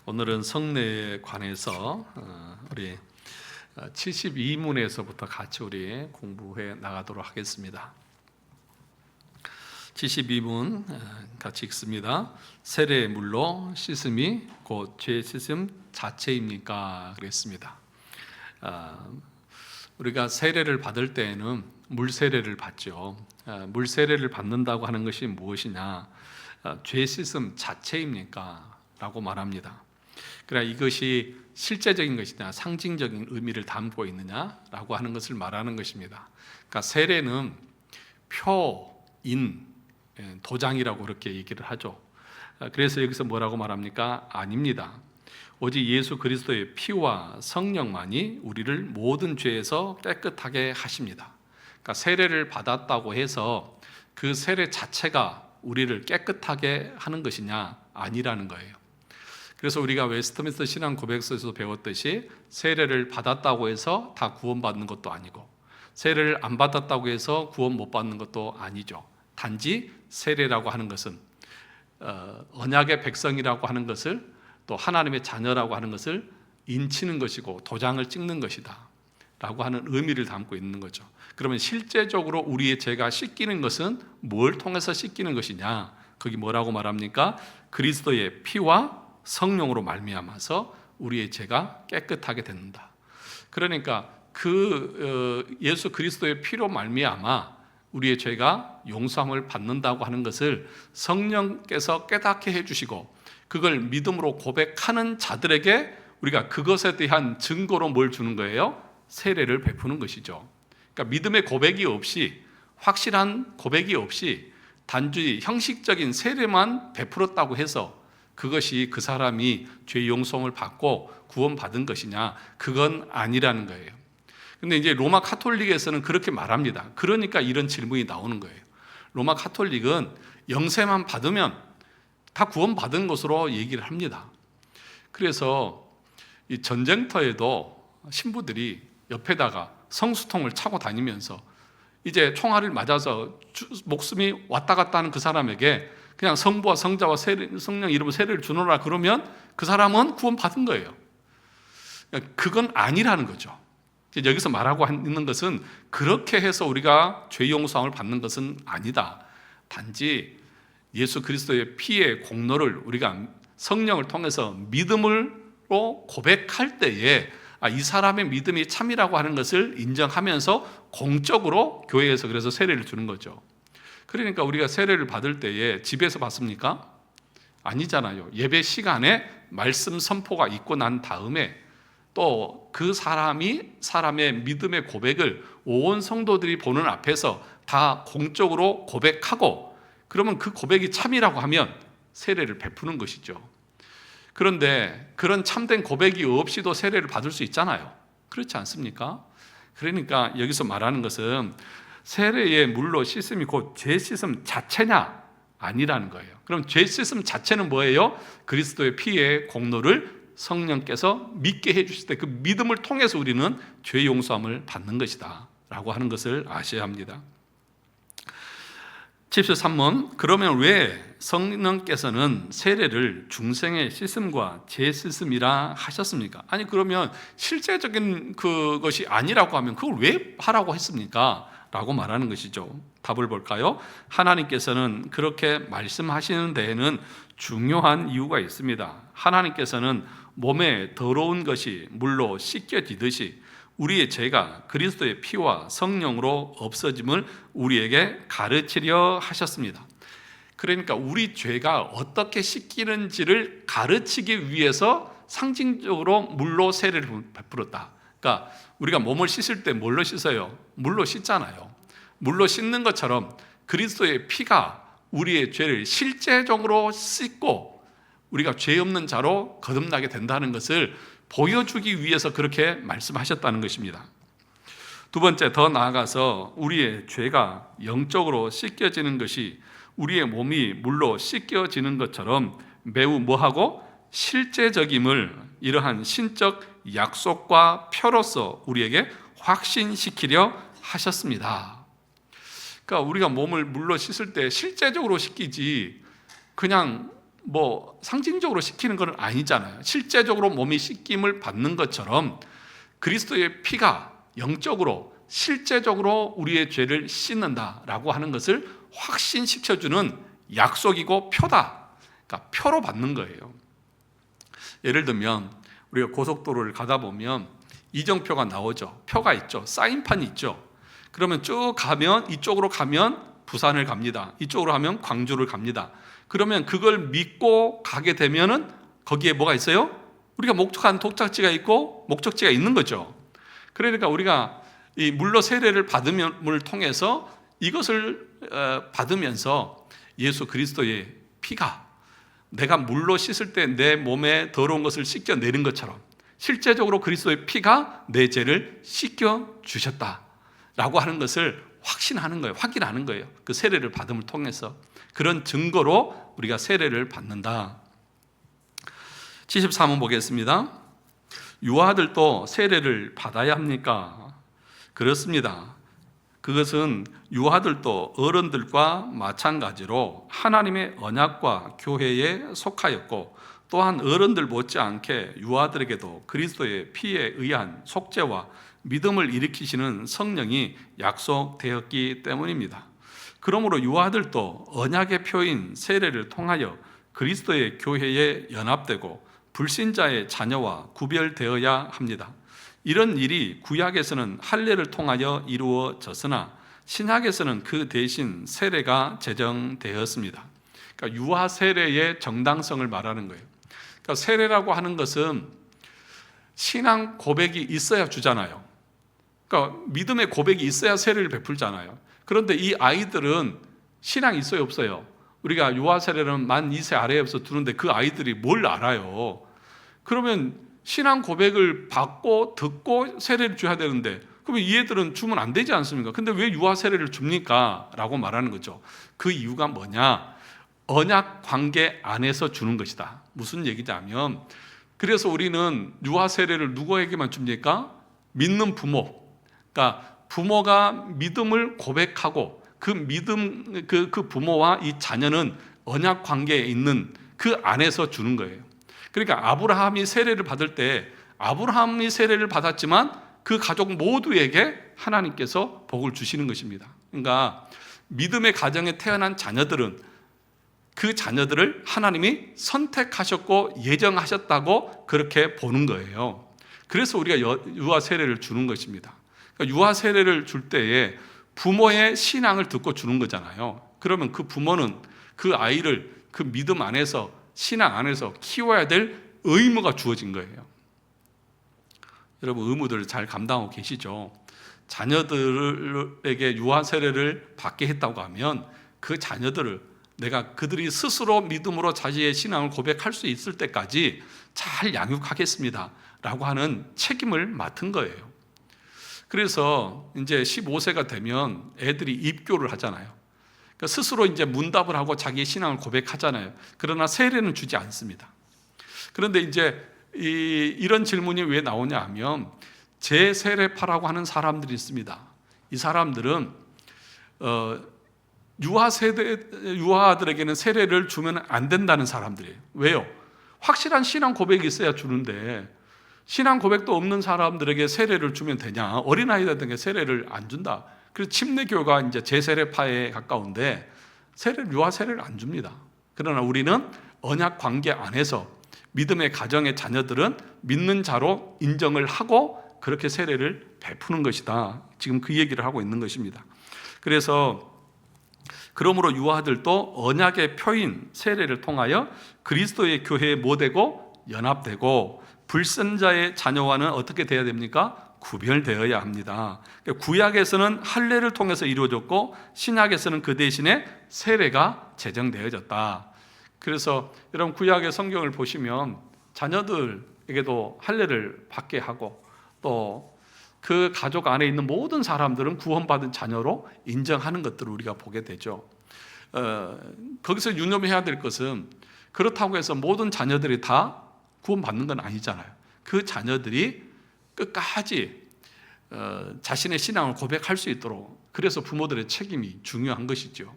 오늘은 성례에 관해서 우리 72문에서부터 같이 우리 공부해 나가도록 하겠습니다. 72문 같이 읽습니다. 세례의 물로 씻음이 곧 죄 씻음 자체입니까? 그랬습니다. 우리가 세례를 받을 때에는 물 세례를 받죠. 물 세례를 받는다고 하는 것이 무엇이냐? 죄 씻음 자체입니까? 라고 말합니다. 그러나 이것이 실제적인 것이냐, 상징적인 의미를 담고 있느냐라고 하는 것을 말하는 것입니다. 그러니까 세례는 표인, 도장이라고 그렇게 얘기를 하죠. 그래서 여기서 뭐라고 말합니까? 아닙니다. 오직 예수 그리스도의 피와 성령만이 우리를 모든 죄에서 깨끗하게 하십니다. 그러니까 세례를 받았다고 해서 그 세례 자체가 우리를 깨끗하게 하는 것이냐? 아니라는 거예요. 그래서 우리가 웨스트민스터 신앙 고백서에서 배웠듯이 세례를 받았다고 해서 다 구원받는 것도 아니고 세례를 안 받았다고 해서 구원 못 받는 것도 아니죠. 단지 세례라고 하는 것은 언약의 백성이라고 하는 것을 또 하나님의 자녀라고 하는 것을 인치는 것이고 도장을 찍는 것이다 라고 하는 의미를 담고 있는 거죠. 그러면 실제적으로 우리의 죄가 씻기는 것은 뭘 통해서 씻기는 것이냐? 거기 뭐라고 말합니까? 그리스도의 피와 성령으로 말미암아서 우리의 죄가 깨끗하게 된다. 그러니까 예수 그리스도의 피로 말미암아 우리의 죄가 용서함을 받는다고 하는 것을 성령께서 깨닫게 해주시고 그걸 믿음으로 고백하는 자들에게 우리가 그것에 대한 증거로 뭘 주는 거예요? 세례를 베푸는 것이죠. 그러니까 믿음의 고백이 없이, 확실한 고백이 없이 단지 형식적인 세례만 베풀었다고 해서 그것이 그 사람이 죄 용서를 받고 구원받은 것이냐? 그건 아니라는 거예요. 근데 이제 로마 카톨릭에서는 그렇게 말합니다. 그러니까 이런 질문이 나오는 거예요. 로마 카톨릭은 영세만 받으면 다 구원받은 것으로 얘기를 합니다. 그래서 이 전쟁터에도 신부들이 옆에다가 성수통을 차고 다니면서 이제 총알을 맞아서 목숨이 왔다 갔다 하는 그 사람에게 그냥 성부와 성자와 성령 이름으로 세례를 주노라 그러면 그 사람은 구원받은 거예요. 그건 아니라는 거죠. 여기서 말하고 있는 것은 그렇게 해서 우리가 죄 용서함을 받는 것은 아니다. 단지 예수 그리스도의 피의 공로를 우리가 성령을 통해서 믿음으로 고백할 때에 이 사람의 믿음이 참이라고 하는 것을 인정하면서 공적으로 교회에서 그래서 세례를 주는 거죠. 그러니까 우리가 세례를 받을 때에 집에서 받습니까? 아니잖아요. 예배 시간에 말씀 선포가 있고 난 다음에 또 그 사람의 믿음의 고백을 온 성도들이 보는 앞에서 다 공적으로 고백하고 그러면 그 고백이 참이라고 하면 세례를 베푸는 것이죠. 그런데 그런 참된 고백이 없이도 세례를 받을 수 있잖아요. 그렇지 않습니까? 그러니까 여기서 말하는 것은 세례의 물로 씻음이 곧 죄 씻음 자체냐? 아니라는 거예요. 그럼 죄 씻음 자체는 뭐예요? 그리스도의 피의 공로를 성령께서 믿게 해주실 때 그 믿음을 통해서 우리는 죄 용서함을 받는 것이다 라고 하는 것을 아셔야 합니다. 73문 그러면 왜 성령께서는 세례를 중생의 씻음과 재씻음이라 하셨습니까? 아니 그러면 실제적인 그것이 아니라고 하면 그걸 왜 하라고 했습니까? 라고 말하는 것이죠. 답을 볼까요? 하나님께서는 그렇게 말씀하시는 데에는 중요한 이유가 있습니다. 하나님께서는 몸에 더러운 것이 물로 씻겨지듯이 우리의 죄가 그리스도의 피와 성령으로 없어짐을 우리에게 가르치려 하셨습니다. 그러니까 우리 죄가 어떻게 씻기는지를 가르치기 위해서 상징적으로 물로 세례를 베풀었다. 그러니까 우리가 몸을 씻을 때 뭘로 씻어요? 물로 씻잖아요. 물로 씻는 것처럼 그리스도의 피가 우리의 죄를 실제적으로 씻고 우리가 죄 없는 자로 거듭나게 된다는 것을 보여주기 위해서 그렇게 말씀하셨다는 것입니다. 두 번째, 더 나아가서 우리의 죄가 영적으로 씻겨지는 것이 우리의 몸이 물로 씻겨지는 것처럼 매우 뭐하고 실제적임을 이러한 신적 약속과 표로서 우리에게 확신시키려 하셨습니다. 그러니까 우리가 몸을 물로 씻을 때 실제적으로 씻기지 그냥 뭐 상징적으로 씻기는 건 아니잖아요. 실제적으로 몸이 씻김을 받는 것처럼 그리스도의 피가 영적으로 실제적으로 우리의 죄를 씻는다라고 하는 것을 확신시켜주는 약속이고 표다. 그러니까 표로 받는 거예요. 예를 들면 우리가 고속도로를 가다 보면 이정표가 나오죠. 표가 있죠. 사인판이 있죠. 그러면 쭉 가면 이쪽으로 가면 부산을 갑니다. 이쪽으로 가면 광주를 갑니다. 그러면 그걸 믿고 가게 되면은 거기에 뭐가 있어요? 우리가 목적한 도착지가 있고 목적지가 있는 거죠. 그러니까 우리가 이 물로 세례를 받음을 통해서 이것을 받으면서 예수 그리스도의 피가 내가 물로 씻을 때 내 몸에 더러운 것을 씻겨내는 것처럼 실제적으로 그리스도의 피가 내 죄를 씻겨주셨다라고 하는 것을 확신하는 거예요. 확인하는 거예요. 그 세례를 받음을 통해서. 그런 증거로 우리가 세례를 받는다. 73번 보겠습니다. 유아들도 세례를 받아야 합니까? 그렇습니다. 그것은 유아들도 어른들과 마찬가지로 하나님의 언약과 교회에 속하였고 또한 어른들 못지않게 유아들에게도 그리스도의 피에 의한 속죄와 믿음을 일으키시는 성령이 약속되었기 때문입니다. 그러므로 유아들도 언약의 표인 세례를 통하여 그리스도의 교회에 연합되고 불신자의 자녀와 구별되어야 합니다. 이런 일이 구약에서는 할례를 통하여 이루어졌으나 신약에서는 그 대신 세례가 제정되었습니다. 그러니까 유아 세례의 정당성을 말하는 거예요. 그러니까 세례라고 하는 것은 신앙 고백이 있어야 주잖아요. 그러니까 믿음의 고백이 있어야 세례를 베풀잖아요. 그런데 이 아이들은 신앙이 있어요, 없어요? 우리가 유아 세례는 만 2세 아래에서 두는데 그 아이들이 뭘 알아요? 그러면 신앙 고백을 받고 듣고 세례를 줘야 되는데 그러면 이 애들은 주면 안 되지 않습니까? 근데 왜 유아 세례를 줍니까? 라고 말하는 거죠. 그 이유가 뭐냐? 언약 관계 안에서 주는 것이다. 무슨 얘기냐면 그래서 우리는 유아 세례를 누구에게만 줍니까? 믿는 부모. 그러니까 부모가 믿음을 고백하고 그 믿음 그 부모와 이 자녀는 언약 관계에 있는 그 안에서 주는 거예요. 그러니까 아브라함이 세례를 받을 때 아브라함이 세례를 받았지만 그 가족 모두에게 하나님께서 복을 주시는 것입니다. 그러니까 믿음의 가정에 태어난 자녀들은 그 자녀들을 하나님이 선택하셨고 예정하셨다고 그렇게 보는 거예요. 그래서 우리가 유아 세례를 주는 것입니다. 그러니까 유아 세례를 줄 때에 부모의 신앙을 듣고 주는 거잖아요. 그러면 그 부모는 그 아이를 그 믿음 안에서 신앙 안에서 키워야 될 의무가 주어진 거예요. 여러분 의무들을 잘 감당하고 계시죠? 자녀들에게 유아 세례를 받게 했다고 하면 그 자녀들을 내가 그들이 스스로 믿음으로 자기의 신앙을 고백할 수 있을 때까지 잘 양육하겠습니다 라고 하는 책임을 맡은 거예요. 그래서 이제 15세가 되면 애들이 입교를 하잖아요. 그러니까 스스로 이제 문답을 하고 자기의 신앙을 고백하잖아요. 그러나 세례는 주지 않습니다. 그런데 이제 이런 질문이 왜 나오냐 하면 재세례파라고 하는 사람들이 있습니다. 이 사람들은 유아들에게는 세례를 주면 안 된다는 사람들이에요. 왜요? 확실한 신앙 고백이 있어야 주는데 신앙 고백도 없는 사람들에게 세례를 주면 되냐? 어린아이들에게 세례를 안 준다. 그래서 침례교가 이제 재세례파에 가까운데 유아 세례를 안 줍니다. 그러나 우리는 언약 관계 안에서 믿음의 가정의 자녀들은 믿는 자로 인정을 하고 그렇게 세례를 베푸는 것이다. 지금 그 얘기를 하고 있는 것입니다. 그래서 그러므로 유아들도 언약의 표인 세례를 통하여 그리스도의 교회에 모되고 연합되고 불선자의 자녀와는 어떻게 되어야 됩니까? 구별되어야 합니다. 구약에서는 할례를 통해서 이루어졌고 신약에서는 그 대신에 세례가 제정되어졌다. 그래서 여러분 구약의 성경을 보시면 자녀들에게도 할례를 받게 하고 또 그 가족 안에 있는 모든 사람들은 구원받은 자녀로 인정하는 것들을 우리가 보게 되죠. 거기서 유념해야 될 것은 그렇다고 해서 모든 자녀들이 다 구원받는 건 아니잖아요. 그 자녀들이 끝까지 자신의 신앙을 고백할 수 있도록 그래서 부모들의 책임이 중요한 것이죠.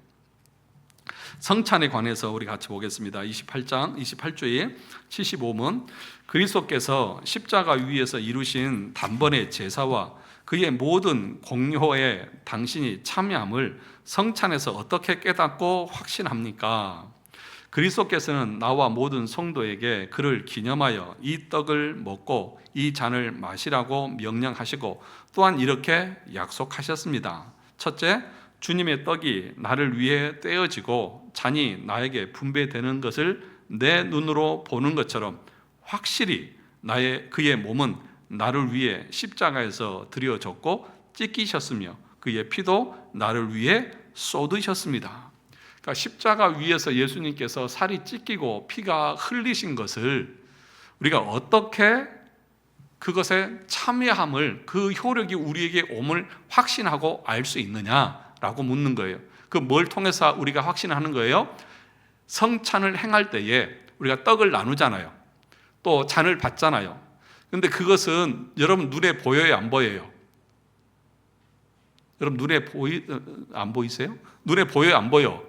성찬에 관해서 우리 같이 보겠습니다. 28주에 75문, 그리스도께서 십자가 위에서 이루신 단번의 제사와 그의 모든 공효에 당신이 참여함을 성찬에서 어떻게 깨닫고 확신합니까? 그리스도께서는 나와 모든 성도에게 그를 기념하여 이 떡을 먹고 이 잔을 마시라고 명령하시고 또한 이렇게 약속하셨습니다. 첫째, 주님의 떡이 나를 위해 떼어지고 잔이 나에게 분배되는 것을 내 눈으로 보는 것처럼 확실히 그의 몸은 나를 위해 십자가에서 드려졌고 찢기셨으며 그의 피도 나를 위해 쏟으셨습니다. 그러니까 십자가 위에서 예수님께서 살이 찢기고 피가 흘리신 것을 우리가 어떻게 그것에 참여함을, 그 효력이 우리에게 옴을 확신하고 알 수 있느냐라고 묻는 거예요. 그 뭘 통해서 우리가 확신하는 거예요? 성찬을 행할 때에 우리가 떡을 나누잖아요. 또 잔을 받잖아요. 근데 그것은 여러분 눈에 보여요, 안 보여요? 여러분 눈에 안 보이세요? 눈에 보여요, 안 보여?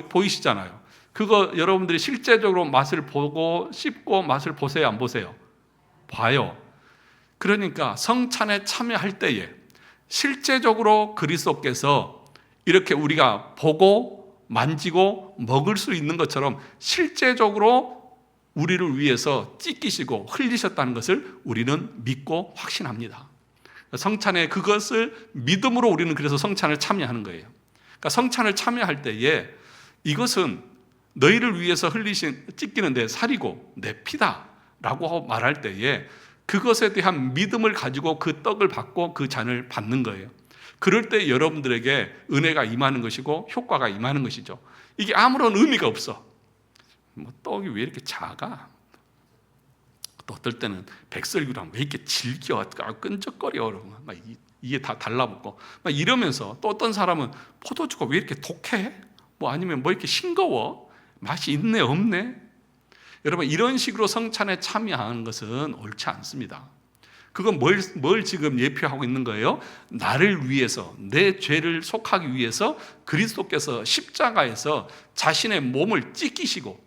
보이시잖아요. 그거 여러분들이 실제적으로 맛을 보고 씹고 맛을 보세요, 안 보세요? 봐요. 그러니까 성찬에 참여할 때에 실제적으로 그리스도께서 이렇게 우리가 보고 만지고 먹을 수 있는 것처럼 실제적으로 우리를 위해서 찢기시고 흘리셨다는 것을 우리는 믿고 확신합니다. 성찬에 그것을 믿음으로 우리는 그래서 성찬을 참여하는 거예요. 그러니까 성찬을 참여할 때에 이것은 너희를 위해서 찢기는 내 살이고 내 피다라고 말할 때에 그것에 대한 믿음을 가지고 그 떡을 받고 그 잔을 받는 거예요. 그럴 때 여러분들에게 은혜가 임하는 것이고 효과가 임하는 것이죠. 이게 아무런 의미가 없어. 떡이 왜 이렇게 작아? 또 어떨 때는 백설기랑 왜 이렇게 질겨? 끈적거려. 막 이게 다 달라붙고 막 이러면서, 또 어떤 사람은 포도주가 왜 이렇게 독해? 아니면 뭐 이렇게 싱거워? 맛이 있네 없네? 여러분, 이런 식으로 성찬에 참여하는 것은 옳지 않습니다. 그건 뭘 지금 예표하고 있는 거예요? 나를 위해서, 내 죄를 속하기 위해서 그리스도께서 십자가에서 자신의 몸을 찢기시고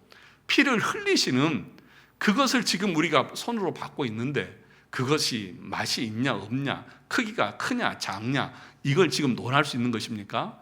피를 흘리시는 그것을 지금 우리가 손으로 받고 있는데, 그것이 맛이 있냐 없냐, 크기가 크냐 작냐, 이걸 지금 논할 수 있는 것입니까?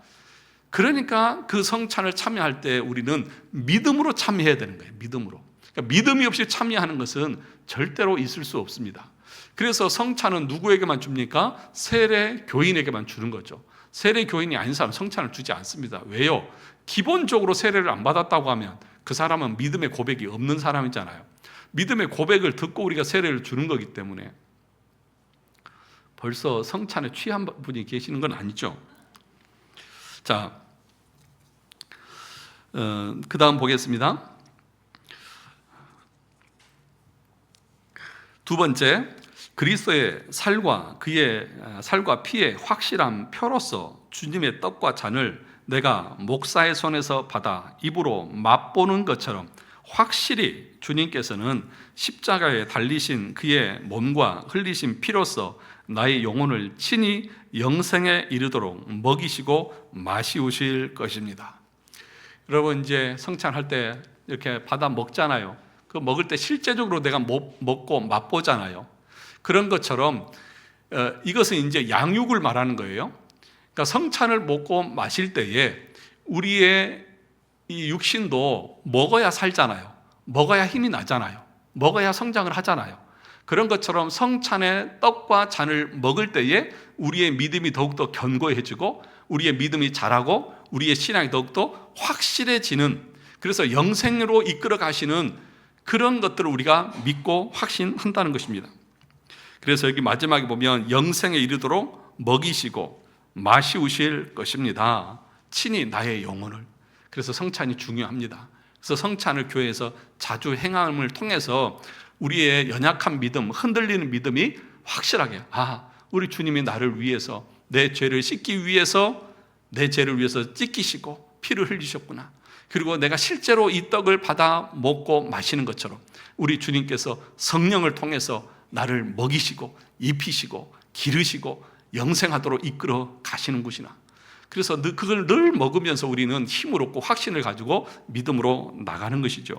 그러니까 그 성찬을 참여할 때 우리는 믿음으로 참여해야 되는 거예요. 믿음으로. 그러니까 믿음이 없이 참여하는 것은 절대로 있을 수 없습니다. 그래서 성찬은 누구에게만 줍니까? 세례 교인에게만 주는 거죠. 세례 교인이 아닌 사람 성찬을 주지 않습니다. 왜요? 기본적으로 세례를 안 받았다고 하면 그 사람은 믿음의 고백이 없는 사람이잖아요. 믿음의 고백을 듣고 우리가 세례를 주는 거기 때문에. 벌써 성찬에 취한 분이 계시는 건 아니죠. 자, 그 다음 보겠습니다. 두 번째, 그리스도의 살과 그의 살과 피의 확실한 표로서 주님의 떡과 잔을 내가 목사의 손에서 받아 입으로 맛보는 것처럼 확실히 주님께서는 십자가에 달리신 그의 몸과 흘리신 피로서 나의 영혼을 친히 영생에 이르도록 먹이시고 마시우실 것입니다. 여러분, 이제 성찬할 때 이렇게 받아 먹잖아요. 그 먹을 때 실제적으로 내가 먹고 맛보잖아요. 그런 것처럼 이것은 이제 양육을 말하는 거예요. 그러니까 성찬을 먹고 마실 때에 우리의 이 육신도 먹어야 살잖아요. 먹어야 힘이 나잖아요. 먹어야 성장을 하잖아요. 그런 것처럼 성찬의 떡과 잔을 먹을 때에 우리의 믿음이 더욱더 견고해지고 우리의 믿음이 자라고 우리의 신앙이 더욱더 확실해지는, 그래서 영생으로 이끌어 가시는 그런 것들을 우리가 믿고 확신한다는 것입니다. 그래서 여기 마지막에 보면 영생에 이르도록 먹이시고 마시우실 것입니다. 친히 나의 영혼을. 그래서 성찬이 중요합니다. 그래서 성찬을 교회에서 자주 행함을 통해서 우리의 연약한 믿음, 흔들리는 믿음이 확실하게, 우리 주님이 나를 위해서, 내 죄를 씻기 위해서, 내 죄를 위해서 찢기시고 피를 흘리셨구나. 그리고 내가 실제로 이 떡을 받아 먹고 마시는 것처럼 우리 주님께서 성령을 통해서 나를 먹이시고 입히시고 기르시고 영생하도록 이끌어 가시는 것이나, 그래서 그걸 늘 먹으면서 우리는 힘을 얻고 확신을 가지고 믿음으로 나가는 것이죠.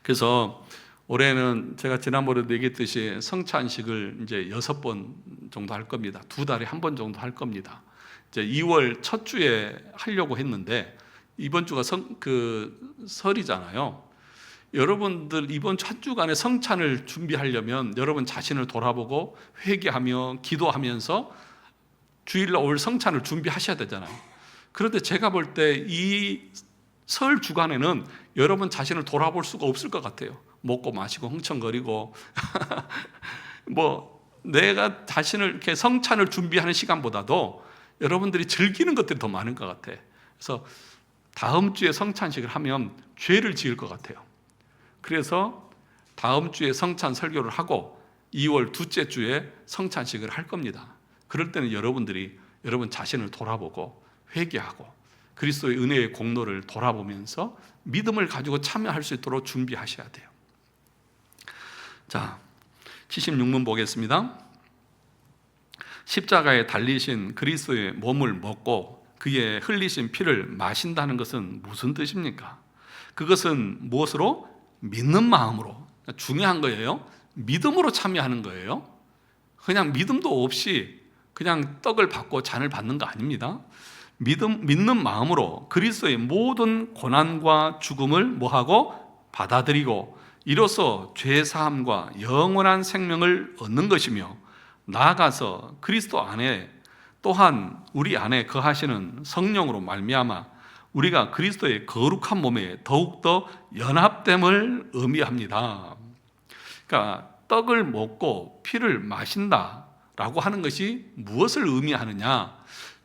그래서 올해는 제가 지난번에도 얘기했듯이 성찬식을 이제 6번 정도 할 겁니다. 2달에 1번 정도 할 겁니다. 이제 2월 첫 주에 하려고 했는데 이번 주가 설이잖아요. 여러분들 이번 첫 주간에 성찬을 준비하려면 여러분 자신을 돌아보고 회개하며 기도하면서 주일날 올 성찬을 준비하셔야 되잖아요. 그런데 제가 볼 때 이 설 주간에는 여러분 자신을 돌아볼 수가 없을 것 같아요. 먹고 마시고 흥청거리고 뭐 내가 자신을 이렇게 성찬을 준비하는 시간보다도 여러분들이 즐기는 것들이 더 많은 것 같아. 그래서 다음 주에 성찬식을 하면 죄를 지을 것 같아요. 그래서 다음 주에 성찬 설교를 하고 2월 둘째 주에 성찬식을 할 겁니다. 그럴 때는 여러분들이 여러분 자신을 돌아보고 회개하고 그리스도의 은혜의 공로를 돌아보면서 믿음을 가지고 참여할 수 있도록 준비하셔야 돼요. 자, 76문 보겠습니다. 십자가에 달리신 그리스도의 몸을 먹고 그의 흘리신 피를 마신다는 것은 무슨 뜻입니까? 그것은 무엇으로? 믿는 마음으로. 중요한 거예요. 믿음으로 참여하는 거예요. 그냥 믿음도 없이 그냥 떡을 받고 잔을 받는 거 아닙니다. 믿는 마음으로 그리스도의 모든 고난과 죽음을 뭐하고? 받아들이고 이로써 죄사함과 영원한 생명을 얻는 것이며 나아가서 그리스도 안에 또한 우리 안에 거하시는 성령으로 말미암아 우리가 그리스도의 거룩한 몸에 더욱더 연합됨을 의미합니다. 그러니까 떡을 먹고 피를 마신다라고 하는 것이 무엇을 의미하느냐?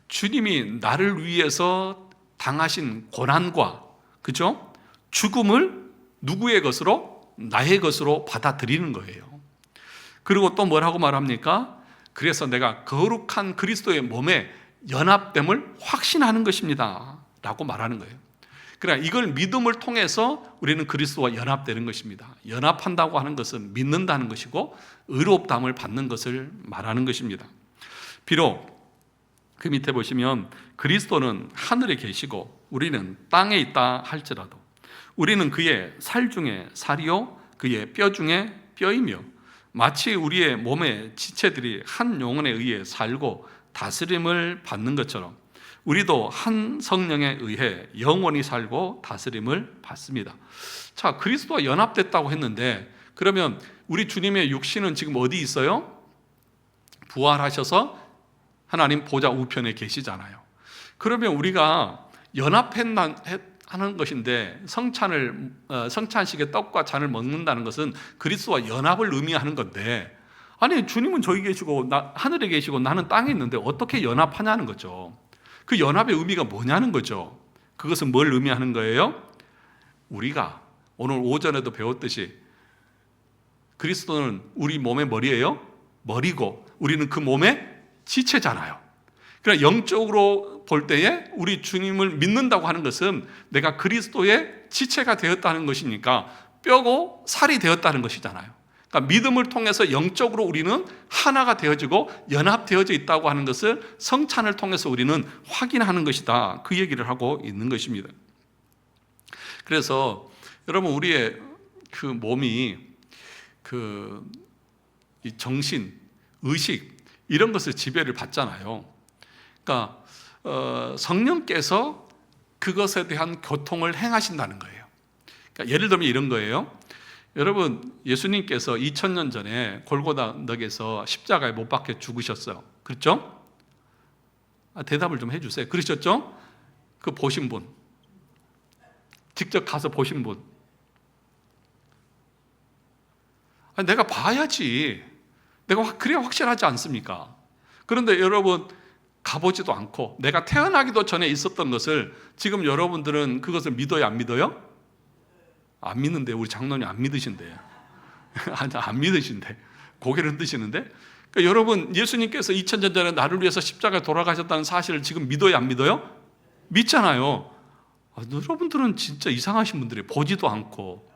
주님이 나를 위해서 당하신 고난과 그죠? 죽음을 누구의 것으로? 나의 것으로 받아들이는 거예요. 그리고 또 뭐라고 말합니까? 그래서 내가 거룩한 그리스도의 몸에 연합됨을 확신하는 것입니다 라고 말하는 거예요. 그러니까 이걸 믿음을 통해서 우리는 그리스도와 연합되는 것입니다. 연합한다고 하는 것은 믿는다는 것이고 의롭다함을 받는 것을 말하는 것입니다. 비록 그 밑에 보시면 그리스도는 하늘에 계시고 우리는 땅에 있다 할지라도 우리는 그의 살 중에 살이요 그의 뼈 중에 뼈이며 마치 우리의 몸의 지체들이 한 영혼에 의해 살고 다스림을 받는 것처럼 우리도 한 성령에 의해 영원히 살고 다스림을 받습니다. 자, 그리스도와 연합됐다고 했는데 그러면 우리 주님의 육신은 지금 어디 있어요? 부활하셔서 하나님 보좌 우편에 계시잖아요. 그러면 우리가 연합하는 것인데 성찬식의 떡과 잔을 먹는다는 것은 그리스도와 연합을 의미하는 건데 아니 주님은 저기 계시고 하늘에 계시고 나는 땅에 있는데 어떻게 연합하냐는 거죠. 그 연합의 의미가 뭐냐는 거죠. 그것은 뭘 의미하는 거예요? 우리가 오늘 오전에도 배웠듯이 그리스도는 우리 몸의 머리예요. 머리고 우리는 그 몸의 지체잖아요. 그러니까 영적으로 볼 때에 우리 주님을 믿는다고 하는 것은 내가 그리스도의 지체가 되었다는 것이니까 뼈고 살이 되었다는 것이잖아요. 그러니까 믿음을 통해서 영적으로 우리는 하나가 되어지고 연합되어져 있다고 하는 것을 성찬을 통해서 우리는 확인하는 것이다. 그 얘기를 하고 있는 것입니다. 그래서 여러분 우리의 그 몸이 이 정신, 의식 이런 것을 지배를 받잖아요. 그러니까 성령께서 그것에 대한 교통을 행하신다는 거예요. 그러니까 예를 들면 이런 거예요. 여러분 예수님께서 2000년 전에 골고다 덕에서 십자가에 못 박혀 죽으셨어요. 그렇죠? 대답을 좀 해주세요. 그러셨죠? 그 보신 분, 직접 가서 보신 분. 내가 봐야지. 내가 그래야 확실하지 않습니까? 그런데 여러분 가보지도 않고 내가 태어나기도 전에 있었던 것을 지금 여러분들은 그것을 믿어요? 안 믿어요? 안 믿는데 우리 장로님 안 믿으신대. 안 믿으신대. 고개를 흔드시는데 그러니까 여러분 예수님께서 2000년 전에 나를 위해서 십자가에 돌아가셨다는 사실을 지금 믿어요? 안 믿어요? 믿잖아요. 여러분들은 진짜 이상하신 분들이에요. 보지도 않고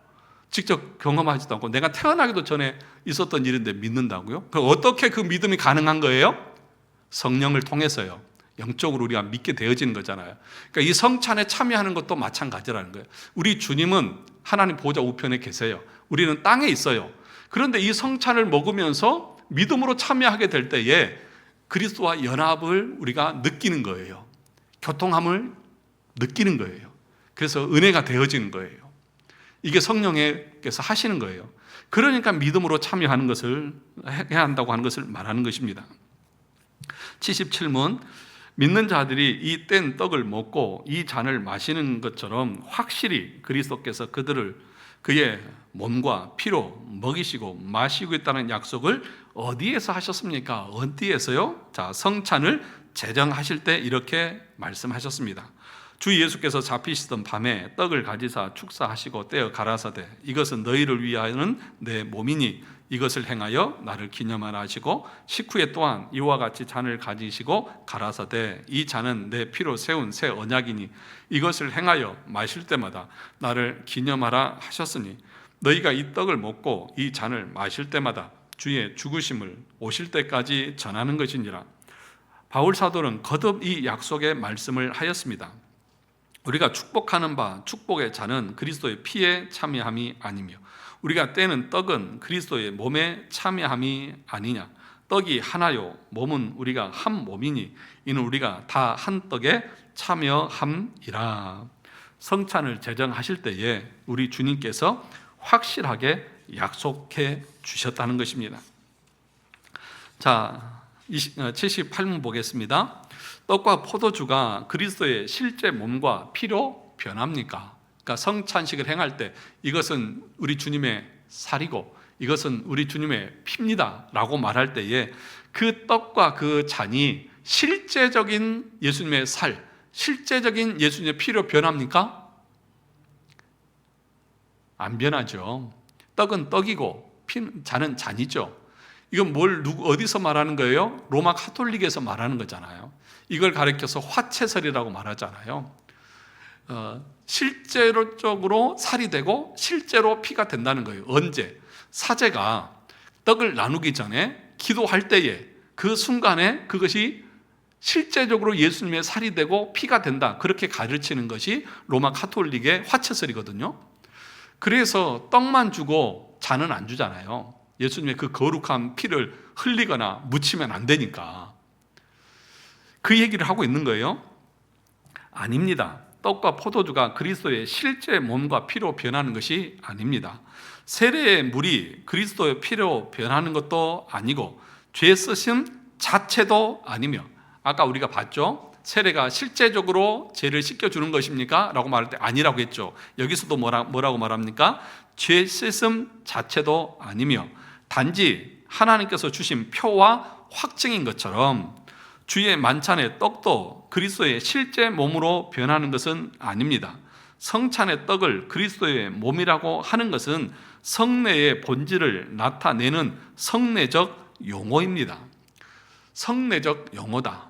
직접 경험하지도 않고 내가 태어나기도 전에 있었던 일인데 믿는다고요? 어떻게 그 믿음이 가능한 거예요? 성령을 통해서요. 영적으로 우리가 믿게 되어지는 거잖아요. 그러니까 이 성찬에 참여하는 것도 마찬가지라는 거예요. 우리 주님은 하나님 보좌 우편에 계세요. 우리는 땅에 있어요. 그런데 이 성찬을 먹으면서 믿음으로 참여하게 될 때에 그리스도와 연합을 우리가 느끼는 거예요. 교통함을 느끼는 거예요. 그래서 은혜가 되어지는 거예요. 이게 성령께서 하시는 거예요. 그러니까 믿음으로 참여하는 것을 해야 한다고 하는 것을 말하는 것입니다. 77문, 믿는 자들이 이 뗀 떡을 먹고 이 잔을 마시는 것처럼 확실히 그리스도께서 그들을 그의 몸과 피로 먹이시고 마시고 있다는 약속을 어디에서 하셨습니까? 어디에서요? 자, 성찬을 제정하실 때 이렇게 말씀하셨습니다. 주 예수께서 잡히시던 밤에 떡을 가지사 축사하시고 떼어 가라사대 이것은 너희를 위하여는 내 몸이니 이것을 행하여 나를 기념하라 하시고 식후에 또한 이와 같이 잔을 가지시고 가라사대 이 잔은 내 피로 세운 새 언약이니 이것을 행하여 마실 때마다 나를 기념하라 하셨으니 너희가 이 떡을 먹고 이 잔을 마실 때마다 주의 죽으심을 오실 때까지 전하는 것이니라. 바울 사도는 거듭 이 약속의 말씀을 하였습니다. 우리가 축복하는 바 축복의 잔은 그리스도의 피에 참여함이 아니며 우리가 떼는 떡은 그리스도의 몸에 참여함이 아니냐. 떡이 하나요 몸은 우리가 한 몸이니 이는 우리가 다 한 떡에 참여함이라. 성찬을 제정하실 때에 우리 주님께서 확실하게 약속해 주셨다는 것입니다. 자, 78문 보겠습니다. 떡과 포도주가 그리스도의 실제 몸과 피로 변합니까? 그러니까 성찬식을 행할 때 이것은 우리 주님의 살이고 이것은 우리 주님의 피입니다 라고 말할 때에 그 떡과 그 잔이 실제적인 예수님의 살, 실제적인 예수님의 피로 변합니까? 안 변하죠. 떡은 떡이고 잔은 잔이죠. 이건 어디서 말하는 거예요? 로마 카톨릭에서 말하는 거잖아요. 이걸 가리켜서 화채설이라고 말하잖아요. 실제로적으로 살이 되고 실제로 피가 된다는 거예요. 언제? 사제가 떡을 나누기 전에 기도할 때에 그 순간에 그것이 실제적으로 예수님의 살이 되고 피가 된다. 그렇게 가르치는 것이 로마 카톨릭의 화채설이거든요. 그래서 떡만 주고 잔은 안 주잖아요. 예수님의 그 거룩한 피를 흘리거나 묻히면 안 되니까. 그 얘기를 하고 있는 거예요. 아닙니다. 떡과 포도주가 그리스도의 실제 몸과 피로 변하는 것이 아닙니다. 세례의 물이 그리스도의 피로 변하는 것도 아니고 죄 쓰심 자체도 아니며 아까 우리가 봤죠? 세례가 실제적으로 죄를 씻겨주는 것입니까? 라고 말할 때 아니라고 했죠. 여기서도 뭐라고 말합니까? 죄 씻음 자체도 아니며 단지 하나님께서 주신 표와 확증인 것처럼 주의 만찬의 떡도 그리스도의 실제 몸으로 변하는 것은 아닙니다. 성찬의 떡을 그리스도의 몸이라고 하는 것은 성례의 본질을 나타내는 성례적 용어입니다. 성례적 용어다.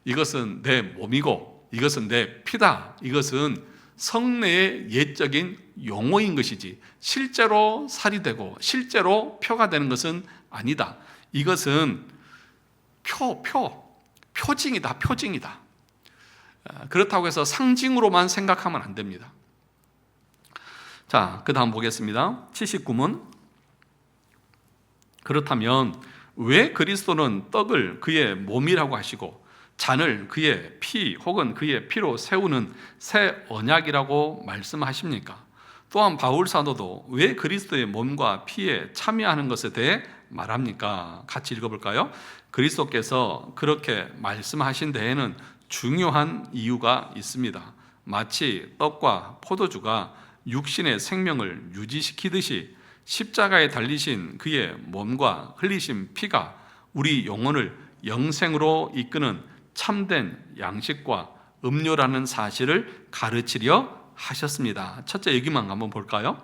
이것은 내 몸이고 이것은 내 피다. 이것은 성례의 예적인 용어인 것이지 실제로 살이 되고 실제로 표가 되는 것은 아니다. 이것은 표징이다. 표징이다. 그렇다고 해서 상징으로만 생각하면 안 됩니다. 자, 그 다음 보겠습니다. 79문. 그렇다면 왜 그리스도는 떡을 그의 몸이라고 하시고 잔을 그의 피 혹은 그의 피로 세우는 새 언약이라고 말씀하십니까? 또한 바울 사도도 왜 그리스도의 몸과 피에 참여하는 것에 대해 말합니까? 같이 읽어볼까요? 그리스도께서 그렇게 말씀하신 데에는 중요한 이유가 있습니다. 마치 떡과 포도주가 육신의 생명을 유지시키듯이 십자가에 달리신 그의 몸과 흘리신 피가 우리 영혼을 영생으로 이끄는 참된 양식과 음료라는 사실을 가르치려 하셨습니다. 첫째 얘기만 한번 볼까요?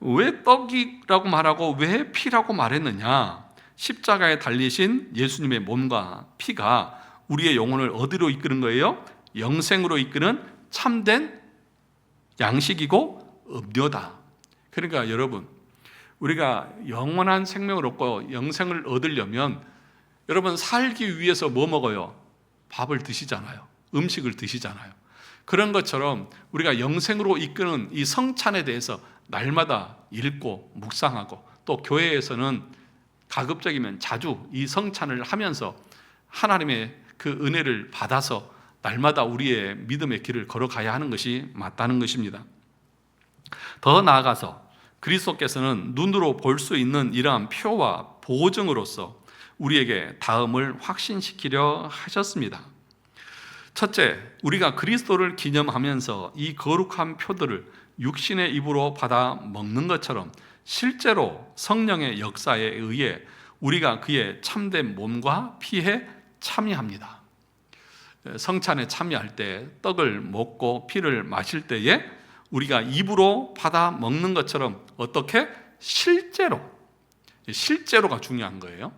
왜 떡이라고 말하고 왜 피라고 말했느냐? 십자가에 달리신 예수님의 몸과 피가 우리의 영혼을 어디로 이끄는 거예요? 영생으로 이끄는 참된 양식이고 음료다. 그러니까 여러분, 우리가 영원한 생명을 얻고 영생을 얻으려면 여러분 살기 위해서 뭐 먹어요? 밥을 드시잖아요. 음식을 드시잖아요. 그런 것처럼 우리가 영생으로 이끄는 이 성찬에 대해서 날마다 읽고 묵상하고, 또 교회에서는 가급적이면 자주 이 성찬을 하면서 하나님의 그 은혜를 받아서 날마다 우리의 믿음의 길을 걸어가야 하는 것이 맞다는 것입니다. 더 나아가서 그리스도께서는 눈으로 볼 수 있는 이러한 표와 보증으로서 우리에게 다음을 확신시키려 하셨습니다. 첫째, 우리가 그리스도를 기념하면서 이 거룩한 표들을 육신의 입으로 받아 먹는 것처럼 실제로 성령의 역사에 의해 우리가 그의 참된 몸과 피에 참여합니다. 성찬에 참여할 때 떡을 먹고 피를 마실 때에 우리가 입으로 받아 먹는 것처럼 어떻게? 실제로가 중요한 거예요.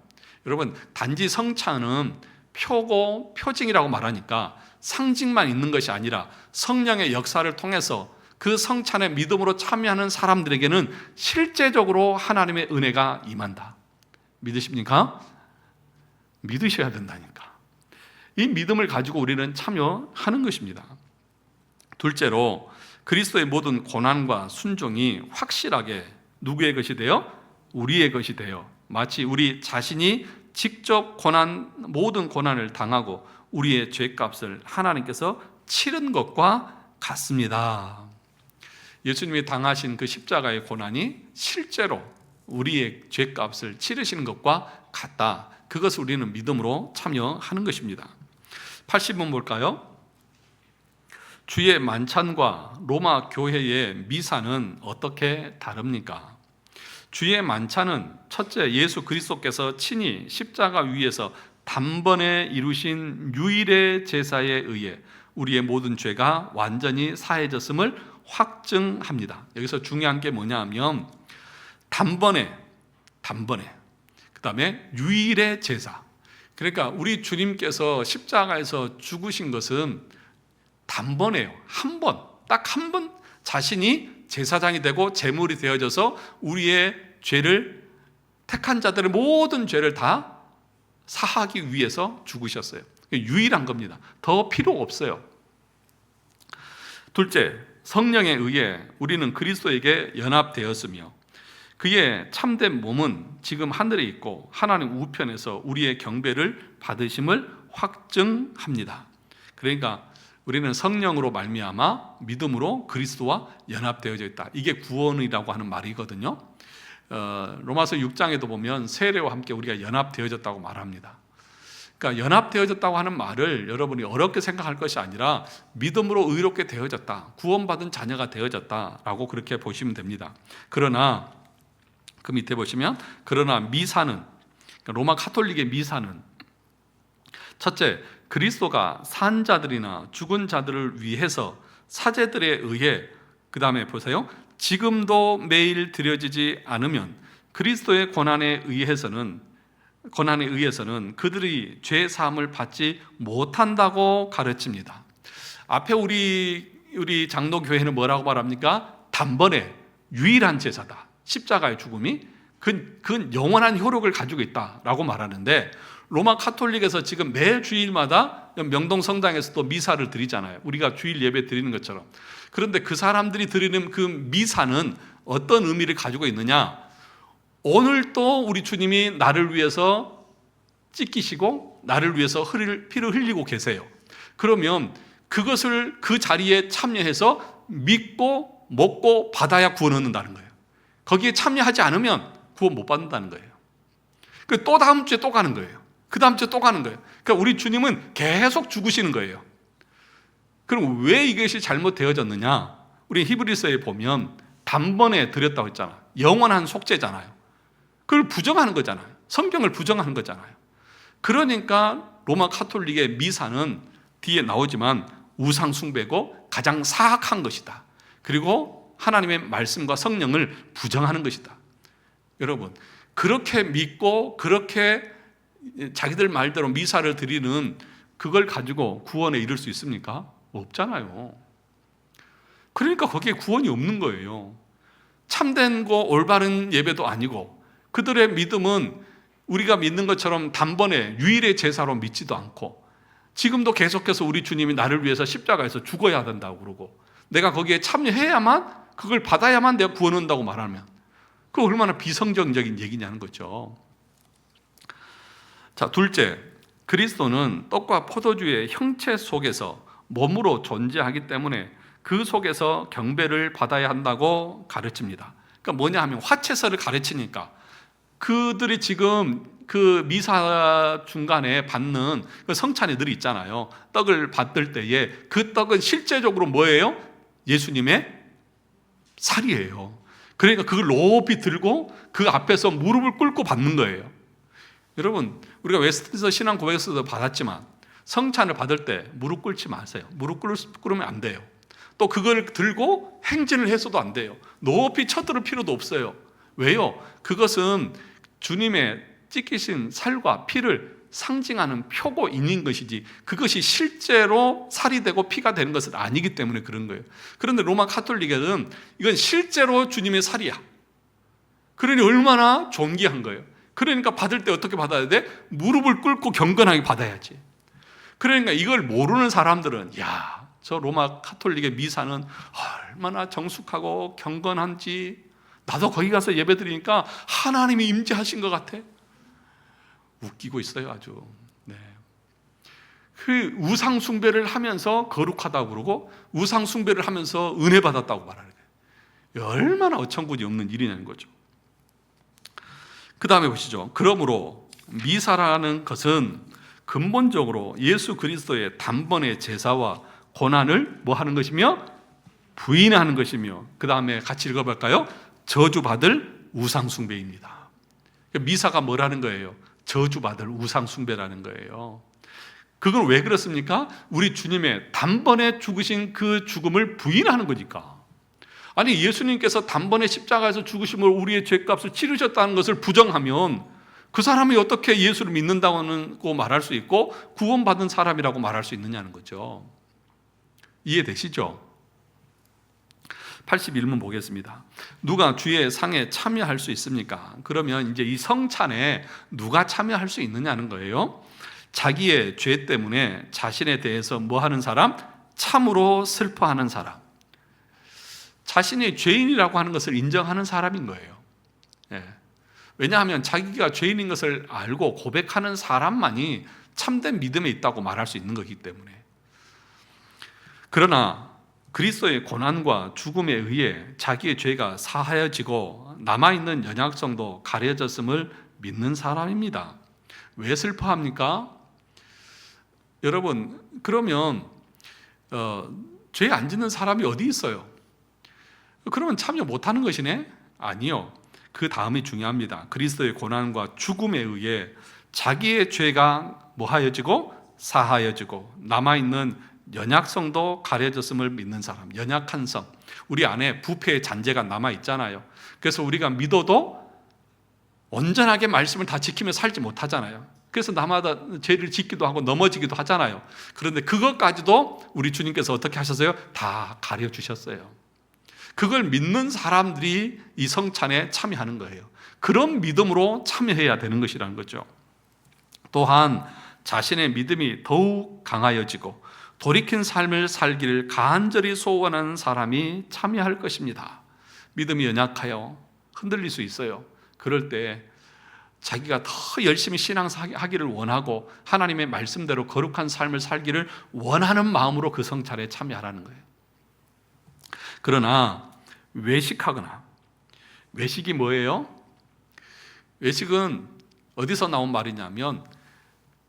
여러분, 단지 성찬은 표고 표징이라고 말하니까 상징만 있는 것이 아니라 성령의 역사를 통해서 그 성찬에 믿음으로 참여하는 사람들에게는 실제적으로 하나님의 은혜가 임한다. 믿으십니까? 믿으셔야 된다니까. 이 믿음을 가지고 우리는 참여하는 것입니다. 둘째로, 그리스도의 모든 고난과 순종이 확실하게 누구의 것이 되어? 우리의 것이 되어 마치 우리 자신이 직접 모든 고난을 당하고 우리의 죄값을 하나님께서 치른 것과 같습니다. 예수님이 당하신 그 십자가의 고난이 실제로 우리의 죄값을 치르시는 것과 같다. 그것을 우리는 믿음으로 참여하는 것입니다. 80번 볼까요? 주의 만찬과 로마 교회의 미사는 어떻게 다릅니까? 주의 만찬은 첫째, 예수 그리스도께서 친히 십자가 위에서 단번에 이루신 유일의 제사에 의해 우리의 모든 죄가 완전히 사해졌음을 확증합니다. 여기서 중요한 게 뭐냐 하면 단번에 그 다음에 유일의 제사. 그러니까 우리 주님께서 십자가에서 죽으신 것은 단번에요. 딱 한 번 자신이 제사장이 되고 제물이 되어져서 우리의 죄를, 택한 자들의 모든 죄를 다 사하기 위해서 죽으셨어요. 유일한 겁니다. 더 필요가 없어요. 둘째, 성령에 의해 우리는 그리스도에게 연합되었으며 그의 참된 몸은 지금 하늘에 있고 하나님 우편에서 우리의 경배를 받으심을 확증합니다. 그러니까 우리는 성령으로 말미암아 믿음으로 그리스도와 연합되어져 있다. 이게 구원이라고 하는 말이거든요. 로마서 6장에도 보면 세례와 함께 우리가 연합되어졌다고 말합니다. 그러니까 연합되어졌다고 하는 말을 여러분이 어렵게 생각할 것이 아니라 믿음으로 의롭게 되어졌다, 구원받은 자녀가 되어졌다라고 그렇게 보시면 됩니다. 그러나 그 밑에 보시면 그러나 미사는, 그러니까 로마 카톨릭의 미사는 첫째, 그리스도가 산 자들이나 죽은 자들을 위해서 사제들에 의해, 그 다음에 보세요, 지금도 매일 드려지지 않으면 그리스도의 고난에 의해서는 그들이 죄 사함을 받지 못한다고 가르칩니다. 앞에 우리 장로교회는 뭐라고 말합니까? 단번에 유일한 제사다. 십자가의 죽음이 그건 영원한 효력을 가지고 있다라고 말하는데, 로마 카톨릭에서 지금 매 주일마다 명동 성당에서도 미사를 드리잖아요. 우리가 주일 예배 드리는 것처럼. 그런데 그 사람들이 드리는 그 미사는 어떤 의미를 가지고 있느냐? 오늘 또 우리 주님이 나를 위해서 찢기시고 나를 위해서 피를 흘리고 계세요. 그러면 그것을 그 자리에 참여해서 믿고 먹고 받아야 구원 얻는다는 거예요. 거기에 참여하지 않으면 구원 못 받는다는 거예요. 또 다음 주에 또 가는 거예요. 그 다음 주에 또 가는 거예요. 그러니까 우리 주님은 계속 죽으시는 거예요. 그럼 왜 이것이 잘못되어졌느냐? 우리 히브리서에 보면 단번에 드렸다고 했잖아요. 영원한 속죄잖아요. 그걸 부정하는 거잖아요. 성경을 부정하는 거잖아요. 그러니까 로마 카톨릭의 미사는 뒤에 나오지만 우상 숭배고 가장 사악한 것이다. 그리고 하나님의 말씀과 성령을 부정하는 것이다. 여러분, 그렇게 믿고 그렇게 자기들 말대로 미사를 드리는 그걸 가지고 구원에 이를 수 있습니까? 없잖아요. 그러니까 거기에 구원이 없는 거예요. 참된 거 올바른 예배도 아니고, 그들의 믿음은 우리가 믿는 것처럼 단번에 유일의 제사로 믿지도 않고, 지금도 계속해서 우리 주님이 나를 위해서 십자가에서 죽어야 된다고 그러고 내가 거기에 참여해야만, 그걸 받아야만 내가 구원 얻는다고 말하면 그거 얼마나 비성경적인 얘기냐는 거죠. 자, 둘째, 그리스도는 떡과 포도주의 형체 속에서 몸으로 존재하기 때문에 그 속에서 경배를 받아야 한다고 가르칩니다. 그러니까 뭐냐 하면 화채서를 가르치니까 그들이 지금 그 미사 중간에 받는 그 성찬이 늘 있잖아요. 떡을 받을 때에 그 떡은 실제적으로 뭐예요? 예수님의 살이에요. 그러니까 그걸 높이 들고 그 앞에서 무릎을 꿇고 받는 거예요. 여러분, 우리가 웨스트민스터 신앙 고백에서도 받았지만 성찬을 받을 때 무릎 꿇지 마세요. 무릎 꿇으면 안 돼요. 또 그걸 들고 행진을 해서도 안 돼요. 높이 쳐들을 필요도 없어요. 왜요? 그것은 주님의 찢기신 살과 피를 상징하는 표고인인 것이지 그것이 실제로 살이 되고 피가 되는 것은 아니기 때문에 그런 거예요. 그런데 로마 카톨릭에는 이건 실제로 주님의 살이야. 그러니 얼마나 존귀한 거예요. 그러니까 받을 때 어떻게 받아야 돼? 무릎을 꿇고 경건하게 받아야지. 그러니까 이걸 모르는 사람들은 야, 저 로마 카톨릭의 미사는 얼마나 정숙하고 경건한지, 나도 거기 가서 예배드리니까 하나님이 임재하신 것 같아. 웃기고 있어요, 아주. 네. 그 우상 숭배를 하면서 거룩하다고 그러고 우상 숭배를 하면서 은혜 받았다고 말하는 거예요. 얼마나 어처구니 없는 일이냐는 거죠. 그 다음에 보시죠. 그러므로 미사라는 것은 근본적으로 예수 그리스도의 단번의 제사와 고난을 뭐 하는 것이며 부인하는 것이며, 그 다음에 같이 읽어볼까요? 저주받을 우상숭배입니다. 미사가 뭐라는 거예요? 저주받을 우상숭배라는 거예요. 그건 왜 그렇습니까? 우리 주님의 단번에 죽으신 그 죽음을 부인하는 거니까. 아니, 예수님께서 단번에 십자가에서 죽으심으로 우리의 죄값을 치르셨다는 것을 부정하면 그 사람이 어떻게 예수를 믿는다고 말할 수 있고 구원받은 사람이라고 말할 수 있느냐는 거죠. 이해되시죠? 81문 보겠습니다. 누가 주의 상에 참여할 수 있습니까? 그러면 이제 이 성찬에 누가 참여할 수 있느냐는 거예요. 자기의 죄 때문에 자신에 대해서 뭐 하는 사람? 참으로 슬퍼하는 사람. 자신이 죄인이라고 하는 것을 인정하는 사람인 거예요. 예. 왜냐하면 자기가 죄인인 것을 알고 고백하는 사람만이 참된 믿음에 있다고 말할 수 있는 거기 때문에. 그러나 그리스도의 고난과 죽음에 의해 자기의 죄가 사하여지고 남아있는 연약성도 가려졌음을 믿는 사람입니다. 왜 슬퍼합니까? 여러분, 그러면 죄 안 짓는 사람이 어디 있어요? 그러면 참여 못하는 것이네? 아니요. 그 다음이 중요합니다. 그리스도의 고난과 죽음에 의해 자기의 죄가 뭐하여지고 사하여지고 남아있는 연약성도 가려졌음을 믿는 사람. 연약한 성. 우리 안에 부패의 잔재가 남아있잖아요. 그래서 우리가 믿어도 온전하게 말씀을 다 지키며 살지 못하잖아요. 그래서 나마다 죄를 짓기도 하고 넘어지기도 하잖아요. 그런데 그것까지도 우리 주님께서 어떻게 하셨어요? 다 가려주셨어요. 그걸 믿는 사람들이 이 성찬에 참여하는 거예요. 그런 믿음으로 참여해야 되는 것이라는 거죠. 또한 자신의 믿음이 더욱 강하여지고 돌이킨 삶을 살기를 간절히 소원하는 사람이 참여할 것입니다. 믿음이 연약하여 흔들릴 수 있어요. 그럴 때 자기가 더 열심히 신앙하기를 원하고 하나님의 말씀대로 거룩한 삶을 살기를 원하는 마음으로 그 성찬에 참여하라는 거예요. 그러나 외식하거나, 외식이 뭐예요? 외식은 어디서 나온 말이냐면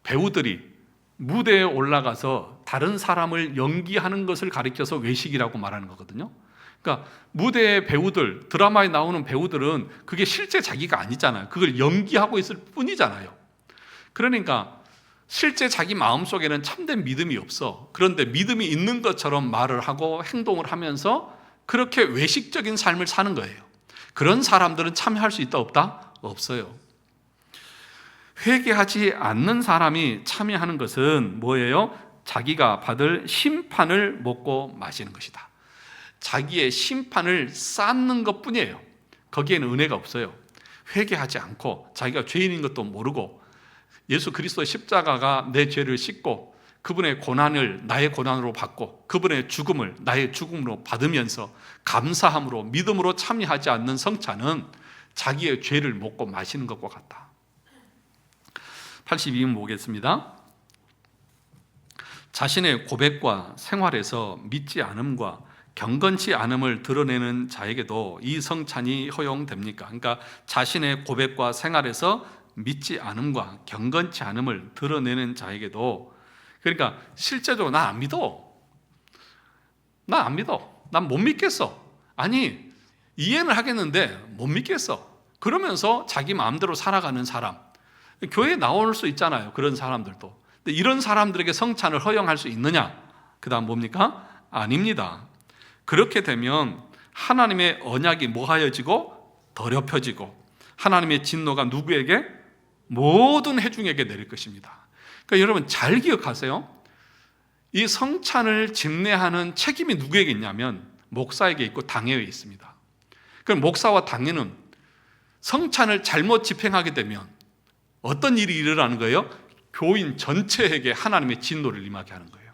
배우들이 무대에 올라가서 다른 사람을 연기하는 것을 가리켜서 외식이라고 말하는 거거든요. 그러니까 무대의 배우들, 드라마에 나오는 배우들은 그게 실제 자기가 아니잖아요. 그걸 연기하고 있을 뿐이잖아요. 그러니까 실제 자기 마음속에는 참된 믿음이 없어. 그런데 믿음이 있는 것처럼 말을 하고 행동을 하면서 그렇게 외식적인 삶을 사는 거예요. 그런 사람들은 참여할 수 있다 없다? 없어요. 회개하지 않는 사람이 참여하는 것은 뭐예요? 자기가 받을 심판을 먹고 마시는 것이다. 자기의 심판을 쌓는 것뿐이에요. 거기에는 은혜가 없어요. 회개하지 않고 자기가 죄인인 것도 모르고 예수 그리스도의 십자가가 내 죄를 씻고 그분의 고난을 나의 고난으로 받고 그분의 죽음을 나의 죽음으로 받으면서 감사함으로 믿음으로 참여하지 않는 성찬은 자기의 죄를 먹고 마시는 것과 같다. 82번 보겠습니다. 자신의 고백과 생활에서 믿지 않음과 경건치 않음을 드러내는 자에게도 이 성찬이 허용됩니까? 그러니까 자신의 고백과 생활에서 믿지 않음과 경건치 않음을 드러내는 자에게도, 그러니까 실제적으로 나 안 믿어, 나 안 믿어, 난 못 믿겠어, 아니 이해는 하겠는데 못 믿겠어, 그러면서 자기 마음대로 살아가는 사람, 교회에 나올 수 있잖아요, 그런 사람들도. 근데 이런 사람들에게 성찬을 허용할 수 있느냐? 그 다음 뭡니까? 아닙니다. 그렇게 되면 하나님의 언약이 뭐하여지고 더럽혀지고 하나님의 진노가 누구에게? 모든 회중에게 내릴 것입니다. 그러니까 여러분 잘 기억하세요. 이 성찬을 집례하는 책임이 누구에게 있냐면 목사에게 있고 당회에 있습니다. 그럼 목사와 당회는 성찬을 잘못 집행하게 되면 어떤 일이 일어나는 거예요? 교인 전체에게 하나님의 진노를 임하게 하는 거예요.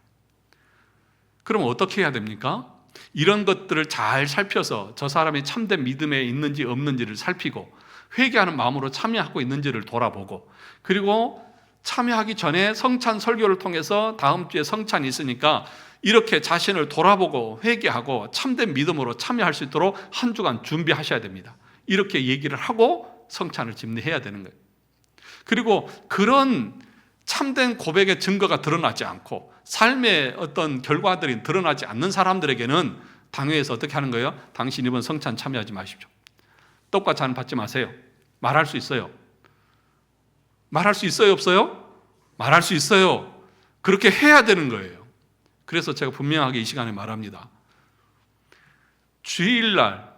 그럼 어떻게 해야 됩니까? 이런 것들을 잘 살펴서 저 사람이 참된 믿음에 있는지 없는지를 살피고 회개하는 마음으로 참여하고 있는지를 돌아보고, 그리고 참여하기 전에 성찬 설교를 통해서 다음 주에 성찬이 있으니까 이렇게 자신을 돌아보고 회개하고 참된 믿음으로 참여할 수 있도록 한 주간 준비하셔야 됩니다. 이렇게 얘기를 하고 성찬을 집례해야 되는 거예요. 그리고 그런 참된 고백의 증거가 드러나지 않고 삶의 어떤 결과들이 드러나지 않는 사람들에게는 당회에서 어떻게 하는 거예요? 당신 이번 성찬 참여하지 마십시오. 떡과 잔 받지 마세요. 말할 수 있어요. 말할 수 있어요, 없어요? 말할 수 있어요. 그렇게 해야 되는 거예요. 그래서 제가 분명하게 이 시간에 말합니다. 주일날,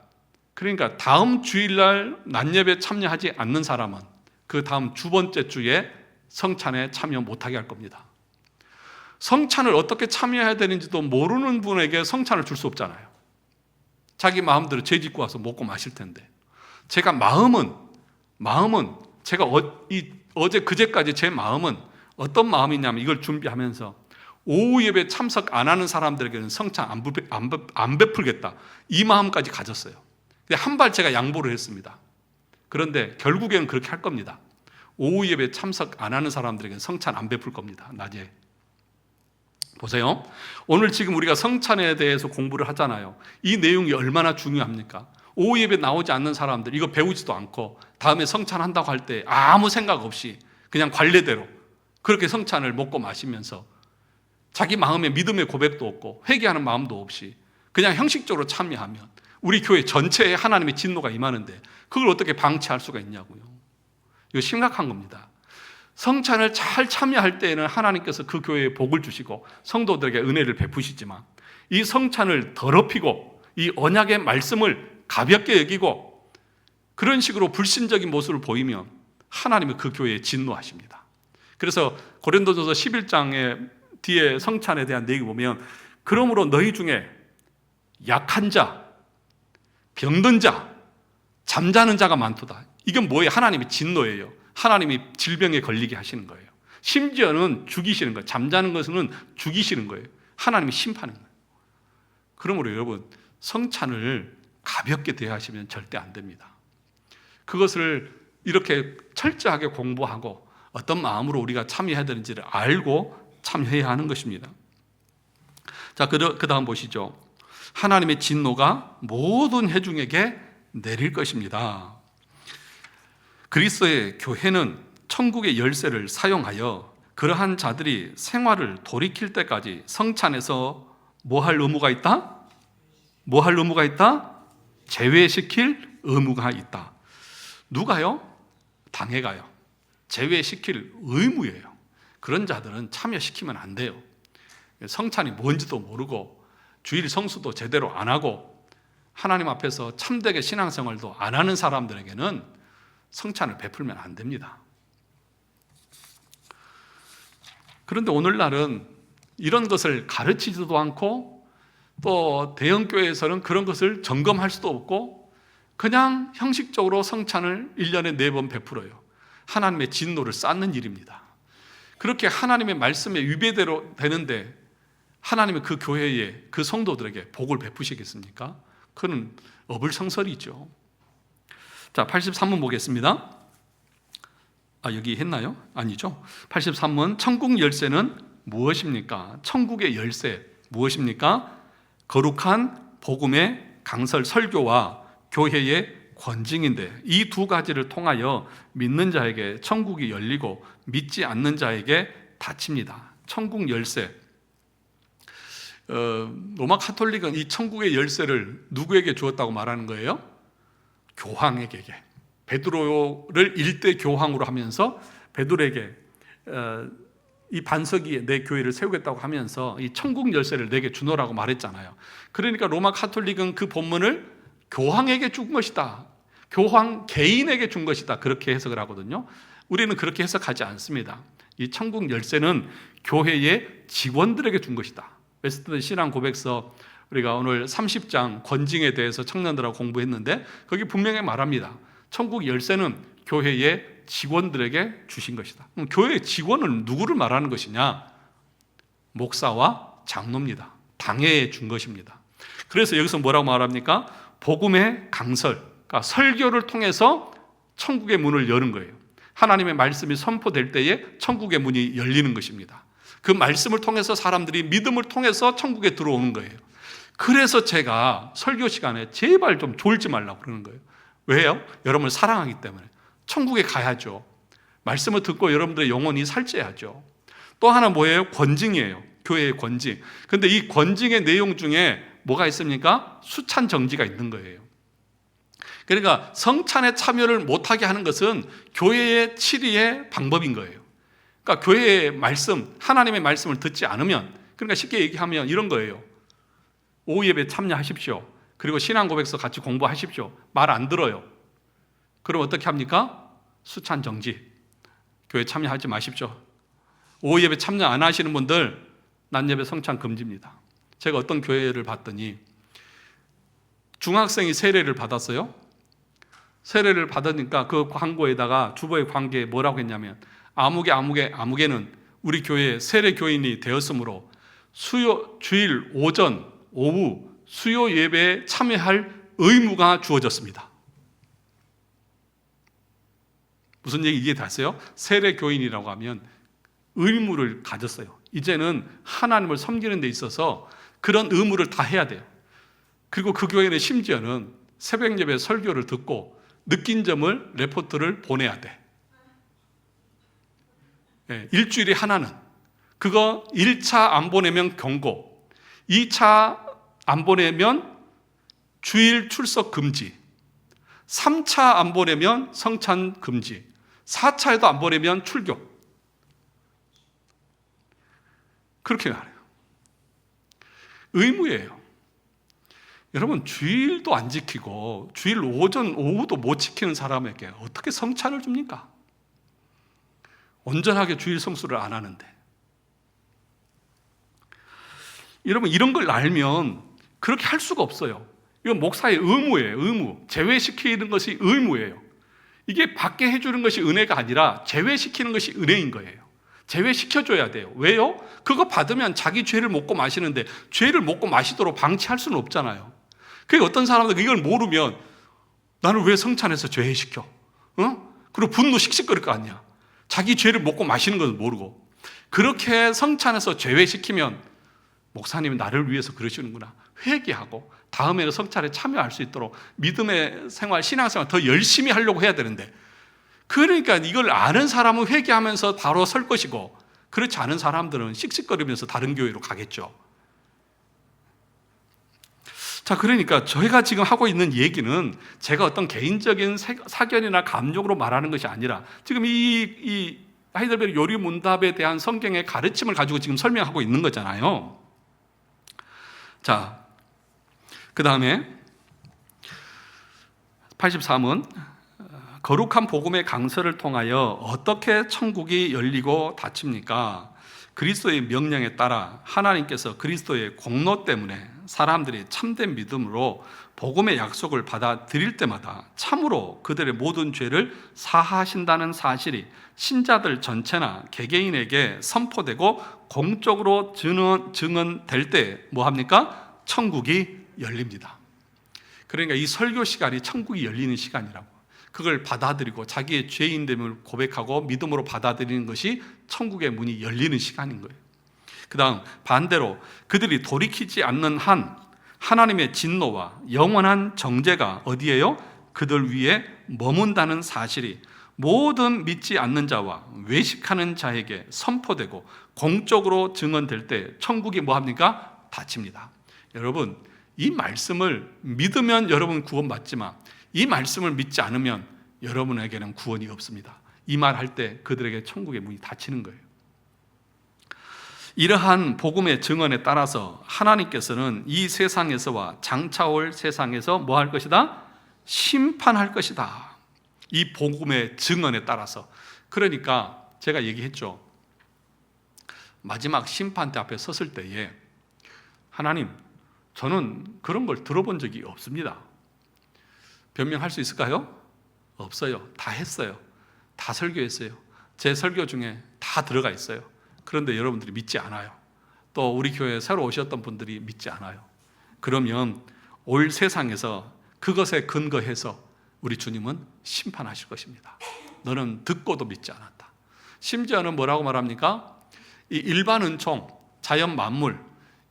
그러니까 다음 주일날 낮예배 참여하지 않는 사람은 그 다음 주 번째 주에 성찬에 참여 못하게 할 겁니다. 성찬을 어떻게 참여해야 되는지도 모르는 분에게 성찬을 줄 수 없잖아요. 자기 마음대로 죄 짓고 와서 먹고 마실 텐데, 제가 마음은 제가 어제 그제까지 제 마음은 어떤 마음이냐면 이걸 준비하면서 오후 예배 참석 안 하는 사람들에게는 성찬 안 베풀겠다, 이 마음까지 가졌어요. 근데 한 발 제가 양보를 했습니다. 그런데 결국에는 그렇게 할 겁니다. 오후 예배 참석 안 하는 사람들에게는 성찬 안 베풀 겁니다. 낮에. 보세요. 오늘 지금 우리가 성찬에 대해서 공부를 하잖아요. 이 내용이 얼마나 중요합니까? 오후 예배 나오지 않는 사람들, 이거 배우지도 않고 다음에 성찬 한다고 할 때 아무 생각 없이 그냥 관례대로 그렇게 성찬을 먹고 마시면서 자기 마음에 믿음의 고백도 없고 회개하는 마음도 없이 그냥 형식적으로 참여하면 우리 교회 전체에 하나님의 진노가 임하는데 그걸 어떻게 방치할 수가 있냐고요. 이거 심각한 겁니다. 성찬을 잘 참여할 때에는 하나님께서 그 교회에 복을 주시고 성도들에게 은혜를 베푸시지만, 이 성찬을 더럽히고 이 언약의 말씀을 가볍게 여기고 그런 식으로 불신적인 모습을 보이면 하나님은 그 교회에 진노하십니다. 그래서 고린도전서 11장의 뒤에 성찬에 대한 내용을 보면, 그러므로 너희 중에 약한 자, 병든 자, 잠자는 자가 많도다. 이건 뭐예요? 하나님의 진노예요. 하나님이 질병에 걸리게 하시는 거예요. 심지어는 죽이시는 거예요. 잠자는 것은 죽이시는 거예요. 하나님이 심판하는 거예요. 그러므로 여러분, 성찬을 가볍게 대하시면 절대 안 됩니다. 그것을 이렇게 철저하게 공부하고 어떤 마음으로 우리가 참여해야 되는지를 알고 참여해야 하는 것입니다. 자, 그 다음 보시죠. 하나님의 진노가 모든 회중에게 내릴 것입니다. 그리스도의 교회는 천국의 열쇠를 사용하여 그러한 자들이 생활을 돌이킬 때까지 성찬에서 뭐 할 의무가 있다? 뭐 할 의무가 있다? 제외시킬 의무가 있다. 누가요? 당회가요. 제외시킬 의무예요. 그런 자들은 참여시키면 안 돼요. 성찬이 뭔지도 모르고 주일 성수도 제대로 안 하고 하나님 앞에서 참되게 신앙생활도 안 하는 사람들에게는 성찬을 베풀면 안 됩니다. 그런데 오늘날은 이런 것을 가르치지도 않고 또 대형교회에서는 그런 것을 점검할 수도 없고 그냥 형식적으로 성찬을 1년에 4번 베풀어요. 하나님의 진노를 쌓는 일입니다. 그렇게 하나님의 말씀에 위배대로 되는데 하나님의 그 교회에 그 성도들에게 복을 베푸시겠습니까? 그는 어불성설이죠. 자, 83문 보겠습니다. 여기 했나요? 아니죠. 83문, 천국 열쇠는 무엇입니까? 천국의 열쇠 무엇입니까? 거룩한 복음의 강설 설교와 교회의 권징인데, 이 두 가지를 통하여 믿는 자에게 천국이 열리고 믿지 않는 자에게 닫힙니다. 천국 열쇠. 로마 카톨릭은 이 천국의 열쇠를 누구에게 주었다고 말하는 거예요? 교황에게. 베드로를 일대 교황으로 하면서 베드로에게 이 반석 위에 내 교회를 세우겠다고 하면서 이 천국 열쇠를 내게 주노라고 말했잖아요. 그러니까 로마 카톨릭은 그 본문을 교황에게 준 것이다, 교황 개인에게 준 것이다, 그렇게 해석을 하거든요. 우리는 그렇게 해석하지 않습니다. 이 천국 열쇠는 교회의 직원들에게 준 것이다. 웨스트는 신앙 고백서, 우리가 오늘 30장 권징에 대해서 청년들하고 공부했는데 거기 분명히 말합니다. 천국 열쇠는 교회의 직원들에게 주신 것이다. 그럼 교회의 직원은 누구를 말하는 것이냐? 목사와 장로입니다. 당회에 준 것입니다. 그래서 여기서 뭐라고 말합니까? 복음의 강설, 그러니까 설교를 통해서 천국의 문을 여는 거예요. 하나님의 말씀이 선포될 때에 천국의 문이 열리는 것입니다. 그 말씀을 통해서 사람들이 믿음을 통해서 천국에 들어오는 거예요. 그래서 제가 설교 시간에 제발 좀 졸지 말라고 그러는 거예요. 왜요? 여러분을 사랑하기 때문에. 천국에 가야죠. 말씀을 듣고 여러분들의 영혼이 살찌야죠. 또 하나 뭐예요? 권징이에요. 교회의 권징. 근데 이 권징의 내용 중에 뭐가 있습니까? 수찬 정지가 있는 거예요. 그러니까 성찬에 참여를 못하게 하는 것은 교회의 치리의 방법인 거예요. 그러니까 교회의 말씀, 하나님의 말씀을 듣지 않으면, 그러니까 쉽게 얘기하면 이런 거예요. 오후 예배 참여하십시오. 그리고 신앙 고백서 같이 공부하십시오. 말 안 들어요. 그럼 어떻게 합니까? 수찬 정지. 교회 참여하지 마십시오. 오후 예배 참여 안 하시는 분들 낮 예배 성찬 금지입니다. 제가 어떤 교회를 봤더니 중학생이 세례를 받았어요. 세례를 받으니까 그 광고에다가 주보의 광고에 뭐라고 했냐면 아무개는 우리 교회 세례 교인이 되었으므로 주일 오전 오후 수요 예배에 참여할 의무가 주어졌습니다. 무슨 얘기 이해되세요? 세례 교인이라고 하면 의무를 가졌어요. 이제는 하나님을 섬기는 데 있어서 그런 의무를 다 해야 돼요. 그리고 그 교회는 심지어는 새벽 예배 설교를 듣고 느낀 점을 레포트를 보내야 돼. 일주일에 하나는. 그거 1차 안 보내면 경고, 2차 안 보내면 주일 출석 금지, 3차 안 보내면 성찬 금지, 4차에도 안 보내면 출교. 그렇게 말해요. 의무예요. 여러분, 주일도 안 지키고 주일 오전 오후도 못 지키는 사람에게 어떻게 성찬을 줍니까? 온전하게 주일 성수를 안 하는데. 여러분, 이런 걸 알면 그렇게 할 수가 없어요. 이건 목사의 의무예요. 의무. 제외시키는 것이 의무예요. 이게 받게 해주는 것이 은혜가 아니라 제외시키는 것이 은혜인 거예요. 제외시켜줘야 돼요. 왜요? 그거 받으면 자기 죄를 먹고 마시는데 죄를 먹고 마시도록 방치할 수는 없잖아요. 그게 어떤 사람들 이걸 모르면 나는 왜 성찬에서 제외시켜? 그리고 분노 씩씩거릴 거 아니야. 자기 죄를 먹고 마시는 것을 모르고. 그렇게 성찬에서 제외시키면 목사님이 나를 위해서 그러시는구나. 회개하고 다음에는 성찬에 참여할 수 있도록 믿음의 생활, 신앙생활 더 열심히 하려고 해야 되는데, 그러니까 이걸 아는 사람은 회개하면서 바로 설 것이고 그렇지 않은 사람들은 씩씩거리면서 다른 교회로 가겠죠. 자, 그러니까 저희가 지금 하고 있는 얘기는 제가 어떤 개인적인 사견이나 감정으로 말하는 것이 아니라 지금 이 하이델베르 요리문답에 대한 성경의 가르침을 가지고 지금 설명하고 있는 거잖아요. 자, 그 다음에 83은 거룩한 복음의 강서를 통하여 어떻게 천국이 열리고 닫힙니까? 그리스도의 명령에 따라 하나님께서 그리스도의 공로 때문에 사람들이 참된 믿음으로 복음의 약속을 받아들일 때마다 참으로 그들의 모든 죄를 사하신다는 사실이 신자들 전체나 개개인에게 선포되고 공적으로 증언될 때 뭐합니까? 천국이 열립니다. 그러니까 이 설교 시간이 천국이 열리는 시간이라고. 그걸 받아들이고 자기의 죄인됨을 고백하고 믿음으로 받아들이는 것이 천국의 문이 열리는 시간인 거예요. 그 다음 반대로 그들이 돌이키지 않는 한 하나님의 진노와 영원한 정죄가 어디에요? 그들 위에 머문다는 사실이 모든 믿지 않는 자와 외식하는 자에게 선포되고 공적으로 증언될 때 천국이 뭐합니까? 닫힙니다. 여러분, 이 말씀을 믿으면 여러분 구원받지만 이 말씀을 믿지 않으면 여러분에게는 구원이 없습니다. 이 말 할 때 그들에게 천국의 문이 닫히는 거예요. 이러한 복음의 증언에 따라서 하나님께서는 이 세상에서와 장차올 세상에서 뭐 할 것이다? 심판할 것이다. 이 복음의 증언에 따라서. 그러니까 제가 얘기했죠. 마지막 심판대 앞에 섰을 때에 하나님, 저는 그런 걸 들어본 적이 없습니다. 변명할 수 있을까요? 없어요. 다 했어요. 다 설교했어요. 제 설교 중에 다 들어가 있어요. 그런데 여러분들이 믿지 않아요. 또 우리 교회에 새로 오셨던 분들이 믿지 않아요. 그러면 올 세상에서 그것에 근거해서 우리 주님은 심판하실 것입니다. 너는 듣고도 믿지 않았다. 심지어는 뭐라고 말합니까? 이 일반 은총, 자연 만물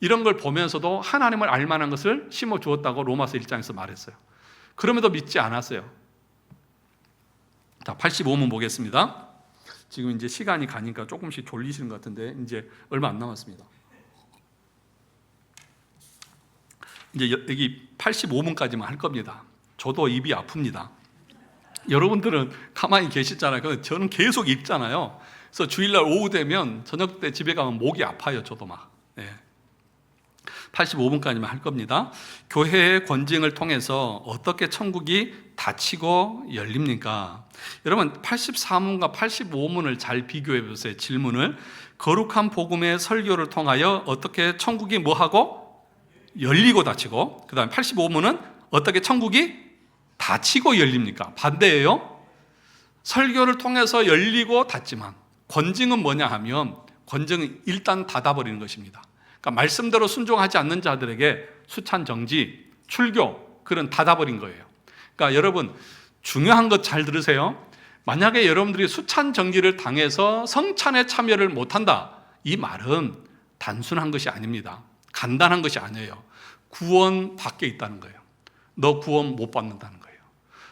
이런 걸 보면서도 하나님을 알 만한 것을 심어 주었다고 로마서 1장에서 말했어요. 그럼에도 믿지 않았어요. 자, 85문 보겠습니다. 지금 이제 시간이 가니까 조금씩 졸리시는 것 같은데 이제 얼마 안 남았습니다. 이제 여기 85문까지만 할 겁니다. 저도 입이 아픕니다. 여러분들은 가만히 계시잖아요. 근데 저는 계속 읽잖아요. 그래서 주일날 오후 되면 저녁 때 집에 가면 목이 아파요. 저도 막. 네. 85분까지만 할 겁니다. 교회의 권징을 통해서 어떻게 천국이 닫히고 열립니까? 여러분 84문과 85문을 잘 비교해 보세요. 질문을. 거룩한 복음의 설교를 통하여 어떻게 천국이 뭐하고? 열리고 닫히고. 그 다음에 85문은 어떻게 천국이 닫히고 열립니까? 반대예요. 설교를 통해서 열리고 닫지만 권징은 뭐냐 하면 권징은 일단 닫아버리는 것입니다. 그러니까 말씀대로 순종하지 않는 자들에게 수찬 정지, 출교 그런 닫아버린 거예요. 그러니까 여러분 중요한 것 잘 들으세요. 만약에 여러분들이 수찬 정지를 당해서 성찬에 참여를 못한다, 이 말은 단순한 것이 아닙니다. 간단한 것이 아니에요. 구원 밖에 있다는 거예요. 너 구원 못 받는다는 거예요.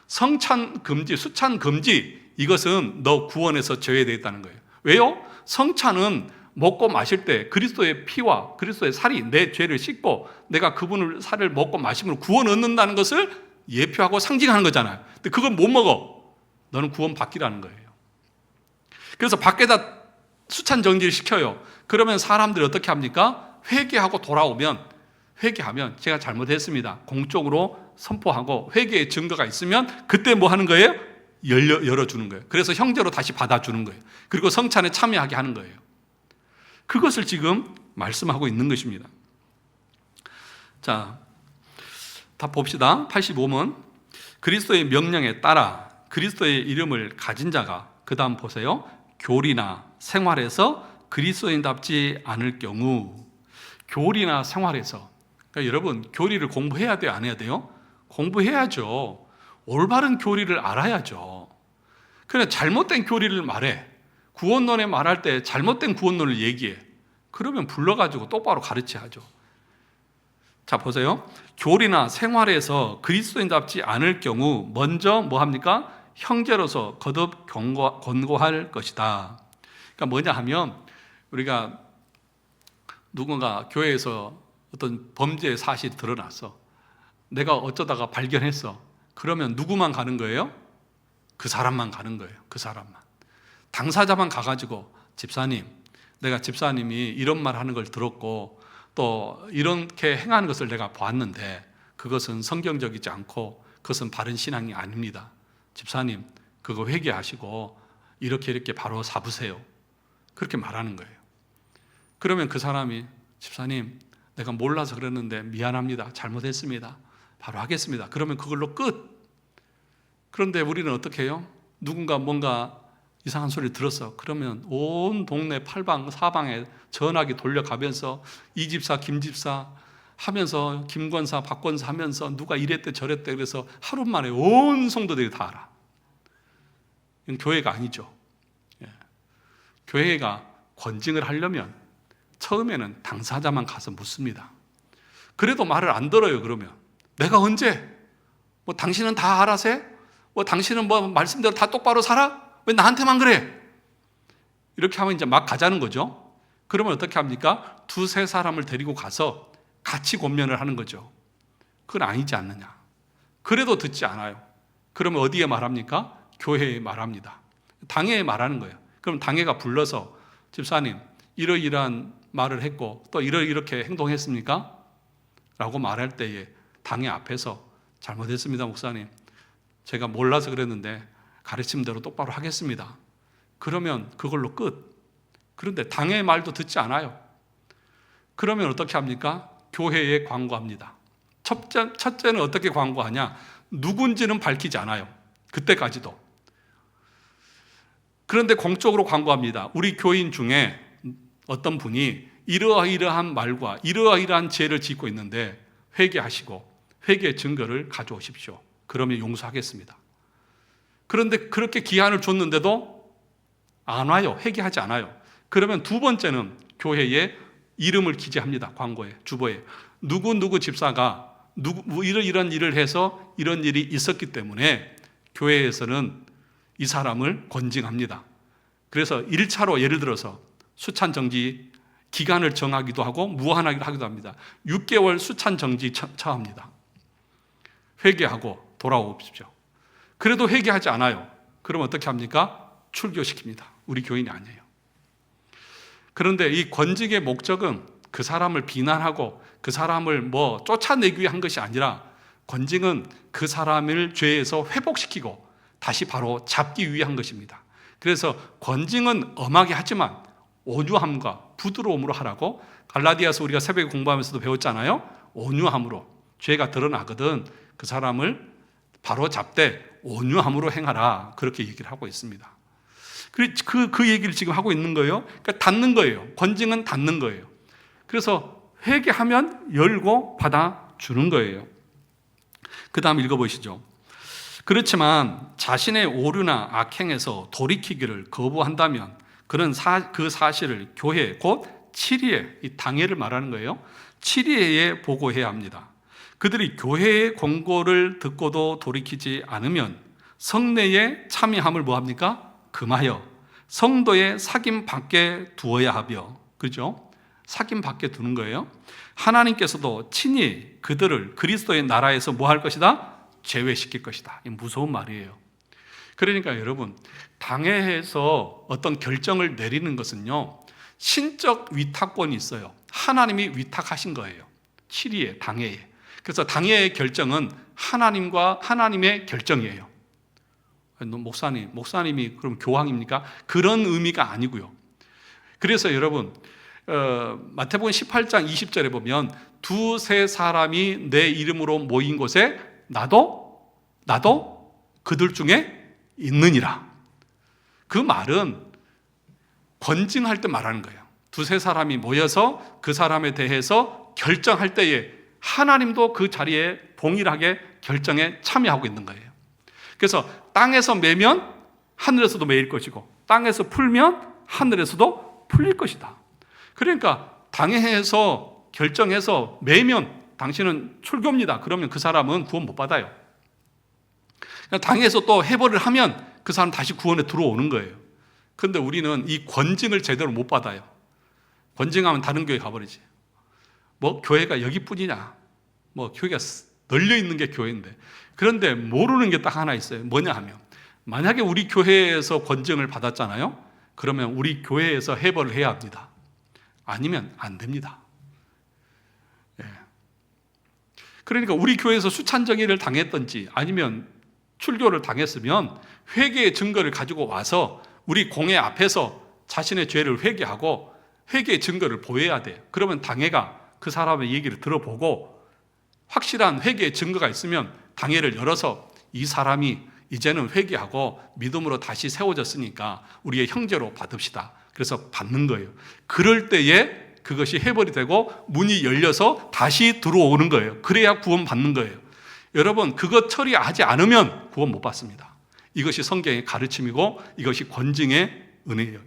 성찬 금지, 수찬 금지, 이것은 너 구원에서 제외되어 있다는 거예요. 왜요? 성찬은 먹고 마실 때 그리스도의 피와 그리스도의 살이 내 죄를 씻고 내가 그분의 살을 먹고 마심으로 구원 얻는다는 것을 예표하고 상징하는 거잖아요. 근데 그걸 못 먹어. 너는 구원 받기라는 거예요. 그래서 밖에다 수찬 정지를 시켜요. 그러면 사람들이 어떻게 합니까? 회개하고 돌아오면, 회개하면 제가 잘못했습니다. 공적으로 선포하고 회개의 증거가 있으면 그때 뭐 하는 거예요? 열어주는 거예요. 그래서 형제로 다시 받아주는 거예요. 그리고 성찬에 참여하게 하는 거예요. 그것을 지금 말씀하고 있는 것입니다. 자, 다 봅시다. 85문. 그리스도의 명령에 따라 그리스도의 이름을 가진 자가, 그 다음 보세요. 교리나 생활에서 그리스도인답지 않을 경우, 교리나 생활에서, 그러니까 여러분 교리를 공부해야 돼요? 안 해야 돼요? 공부해야죠. 올바른 교리를 알아야죠. 그냥 잘못된 교리를 말해. 구원론에 말할 때 잘못된 구원론을 얘기해. 그러면 불러가지고 똑바로 가르쳐야죠. 자, 보세요. 교리나 생활에서 그리스도인답지 않을 경우 먼저 뭐 합니까? 형제로서 거듭 권고할 것이다. 그러니까 뭐냐 하면 우리가 누군가 교회에서 어떤 범죄의 사실이 드러났어. 내가 어쩌다가 발견했어. 그러면 누구만 가는 거예요? 그 사람만 가는 거예요. 그 사람만. 당사자만 가가지고 집사님, 내가 집사님이 이런 말 하는 걸 들었고 또 이렇게 행하는 것을 내가 보았는데 그것은 성경적이지 않고 그것은 바른 신앙이 아닙니다. 집사님, 그거 회개하시고 이렇게 바로 잡으세요. 그렇게 말하는 거예요. 그러면 그 사람이 집사님, 내가 몰라서 그랬는데 미안합니다. 잘못했습니다. 바로 하겠습니다. 그러면 그걸로 끝. 그런데 우리는 어떻게 해요? 누군가 뭔가 이상한 소리를 들었어. 그러면 온 동네 팔방 사방에 전화기 돌려가면서 이 집사 김 집사 하면서 김권사 박권사 하면서 누가 이랬대 저랬대 그래서 하루 만에 온 성도들이 다 알아. 이건 교회가 아니죠. 예. 교회가 권징을 하려면 처음에는 당사자만 가서 묻습니다. 그래도 말을 안 들어요. 그러면 내가 언제? 뭐 당신은 다 알아서 해? 뭐 당신은 뭐 말씀대로 다 똑바로 살아? 왜 나한테만 그래? 이렇게 하면 이제 막 가자는 거죠. 그러면 어떻게 합니까? 두세 사람을 데리고 가서 같이 권면을 하는 거죠. 그건 아니지 않느냐. 그래도 듣지 않아요. 그러면 어디에 말합니까? 교회에 말합니다. 당회에 말하는 거예요. 그럼 당회가 불러서 집사님 이러이러한 말을 했고 또 이렇게 행동했습니까? 라고 말할 때에 당회 앞에서 잘못했습니다 목사님, 제가 몰라서 그랬는데 가르침대로 똑바로 하겠습니다. 그러면 그걸로 끝. 그런데 당의 말도 듣지 않아요. 그러면 어떻게 합니까? 교회에 광고합니다. 첫째는 어떻게 광고하냐? 누군지는 밝히지 않아요. 그때까지도. 그런데 공적으로 광고합니다. 우리 교인 중에 어떤 분이 이러이러한 말과 이러이러한 죄를 짓고 있는데 회개하시고 회개 증거를 가져오십시오. 그러면 용서하겠습니다. 그런데 그렇게 기한을 줬는데도 안 와요. 회개하지 않아요. 그러면 두 번째는 교회에 이름을 기재합니다. 광고에, 주보에. 누구 집사가 이런 일을 해서 이런 일이 있었기 때문에 교회에서는 이 사람을 권징합니다. 그래서 1차로 예를 들어서 수찬정지 기간을 정하기도 하고 무한하기도 하기도 합니다. 6개월 수찬정지 처합니다. 회개하고 돌아오십시오. 그래도 회개하지 않아요. 그럼 어떻게 합니까? 출교시킵니다. 우리 교인이 아니에요. 그런데 이 권징의 목적은 그 사람을 비난하고 그 사람을 뭐 쫓아내기 위한 것이 아니라 권징은 그 사람을 죄에서 회복시키고 다시 바로 잡기 위한 것입니다. 그래서 권징은 엄하게 하지만 온유함과 부드러움으로 하라고 갈라디아서 우리가 새벽에 공부하면서도 배웠잖아요. 온유함으로. 죄가 드러나거든 그 사람을 바로 잡되 온유함으로 행하라. 그렇게 얘기를 하고 있습니다. 그 얘기를 지금 하고 있는 거예요. 그러니까 닫는 거예요. 권징은 닫는 거예요. 그래서 회개하면 열고 받아주는 거예요. 그 다음 읽어보시죠. 그렇지만 자신의 오류나 악행에서 돌이키기를 거부한다면 그 사실을 교회 곧 7위에 이 당회를 말하는 거예요. 7위에 보고해야 합니다. 그들이 교회의 권고를 듣고도 돌이키지 않으면 성례에 참여함을 뭐합니까? 금하여 성도의 사귐 밖에 두어야 하며, 그죠? 사귐 밖에 두는 거예요. 하나님께서도 친히 그들을 그리스도의 나라에서 뭐 할 것이다? 제외시킬 것이다. 이 무서운 말이에요. 그러니까 여러분, 당회에서 어떤 결정을 내리는 것은요, 신적 위탁권이 있어요. 하나님이 위탁하신 거예요. 7위에 당회에. 그래서 당회의 결정은 하나님의 결정이에요. 목사님이 그럼 교황입니까? 그런 의미가 아니고요. 그래서 여러분, 마태복음 18장 20절에 보면 두세 사람이 내 이름으로 모인 곳에 나도 그들 중에 있느니라. 그 말은 권징할 때 말하는 거예요. 두세 사람이 모여서 그 사람에 대해서 결정할 때에 하나님도 그 자리에 동일하게 결정에 참여하고 있는 거예요. 그래서 땅에서 매면 하늘에서도 매일 것이고 땅에서 풀면 하늘에서도 풀릴 것이다. 그러니까 당회에서 결정해서 매면 당신은 출교입니다. 그러면 그 사람은 구원 못 받아요. 당에서 또 해벌을 하면 그 사람 다시 구원에 들어오는 거예요. 그런데 우리는 이 권징을 제대로 못 받아요. 권징하면 다른 교회 가버리지. 뭐 교회가 여기뿐이냐? 뭐 교회가 널려 있는 게 교회인데. 그런데 모르는 게 딱 하나 있어요. 뭐냐 하면 만약에 우리 교회에서 권징을 받았잖아요. 그러면 우리 교회에서 해벌을 해야 합니다. 아니면 안 됩니다. 예. 그러니까 우리 교회에서 수찬정의를 당했든지 아니면 출교를 당했으면 회개의 증거를 가지고 와서 우리 공회 앞에서 자신의 죄를 회개하고 회개의 증거를 보여야 돼요. 그러면 당회가 그 사람의 얘기를 들어보고 확실한 회개의 증거가 있으면 당회를 열어서 이 사람이 이제는 회개하고 믿음으로 다시 세워졌으니까 우리의 형제로 받읍시다. 그래서 받는 거예요. 그럴 때에 그것이 해벌이 되고 문이 열려서 다시 들어오는 거예요. 그래야 구원 받는 거예요. 여러분, 그것 처리하지 않으면 구원 못 받습니다. 이것이 성경의 가르침이고 이것이 권징의 은혜예요.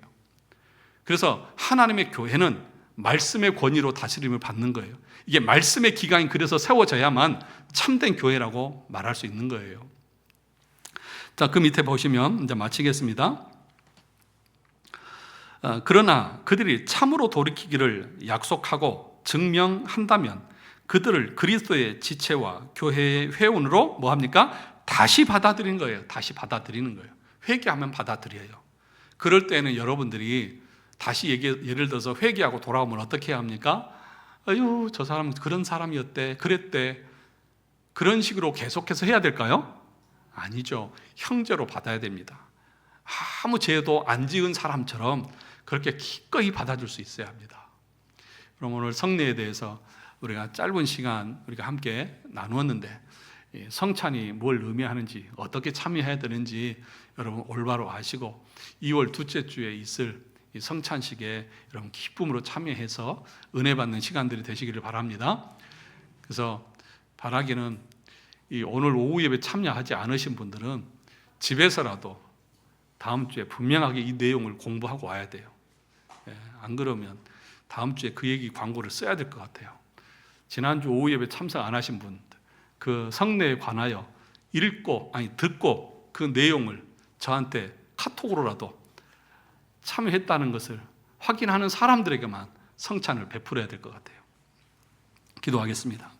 그래서 하나님의 교회는 말씀의 권위로 다스림을 받는 거예요. 이게 말씀의 기강이 그래서 세워져야만 참된 교회라고 말할 수 있는 거예요. 자, 그 밑에 보시면 이제 마치겠습니다. 그러나 그들이 참으로 돌이키기를 약속하고 증명한다면 그들을 그리스도의 지체와 교회의 회원으로 뭐 합니까? 다시 받아들이는 거예요. 다시 받아들이는 거예요. 회개하면 받아들여요. 그럴 때는 여러분들이 다시 예를 들어서 회개하고 돌아오면 어떻게 해야 합니까? 아유, 저 사람은 그런 사람이었대, 그랬대. 그런 식으로 계속해서 해야 될까요? 아니죠. 형제로 받아야 됩니다. 아무 죄도 안 지은 사람처럼 그렇게 기꺼이 받아줄 수 있어야 합니다. 그럼 오늘 성례에 대해서 우리가 짧은 시간 우리가 함께 나누었는데 성찬이 뭘 의미하는지 어떻게 참여해야 되는지 여러분 올바로 아시고 2월 둘째 주에 있을 이 성찬식에 여러분 기쁨으로 참여해서 은혜 받는 시간들이 되시기를 바랍니다. 그래서 바라기는 이 오늘 오후 예배 참여하지 않으신 분들은 집에서라도 다음 주에 분명하게 이 내용을 공부하고 와야 돼요. 안 그러면 다음 주에 그 얘기 광고를 써야 될 것 같아요. 지난주 오후 예배 참석 안 하신 분, 그 성례에 관하여 듣고 그 내용을 저한테 카톡으로라도 참여했다는 것을 확인하는 사람들에게만 성찬을 베풀어야 될 것 같아요. 기도하겠습니다.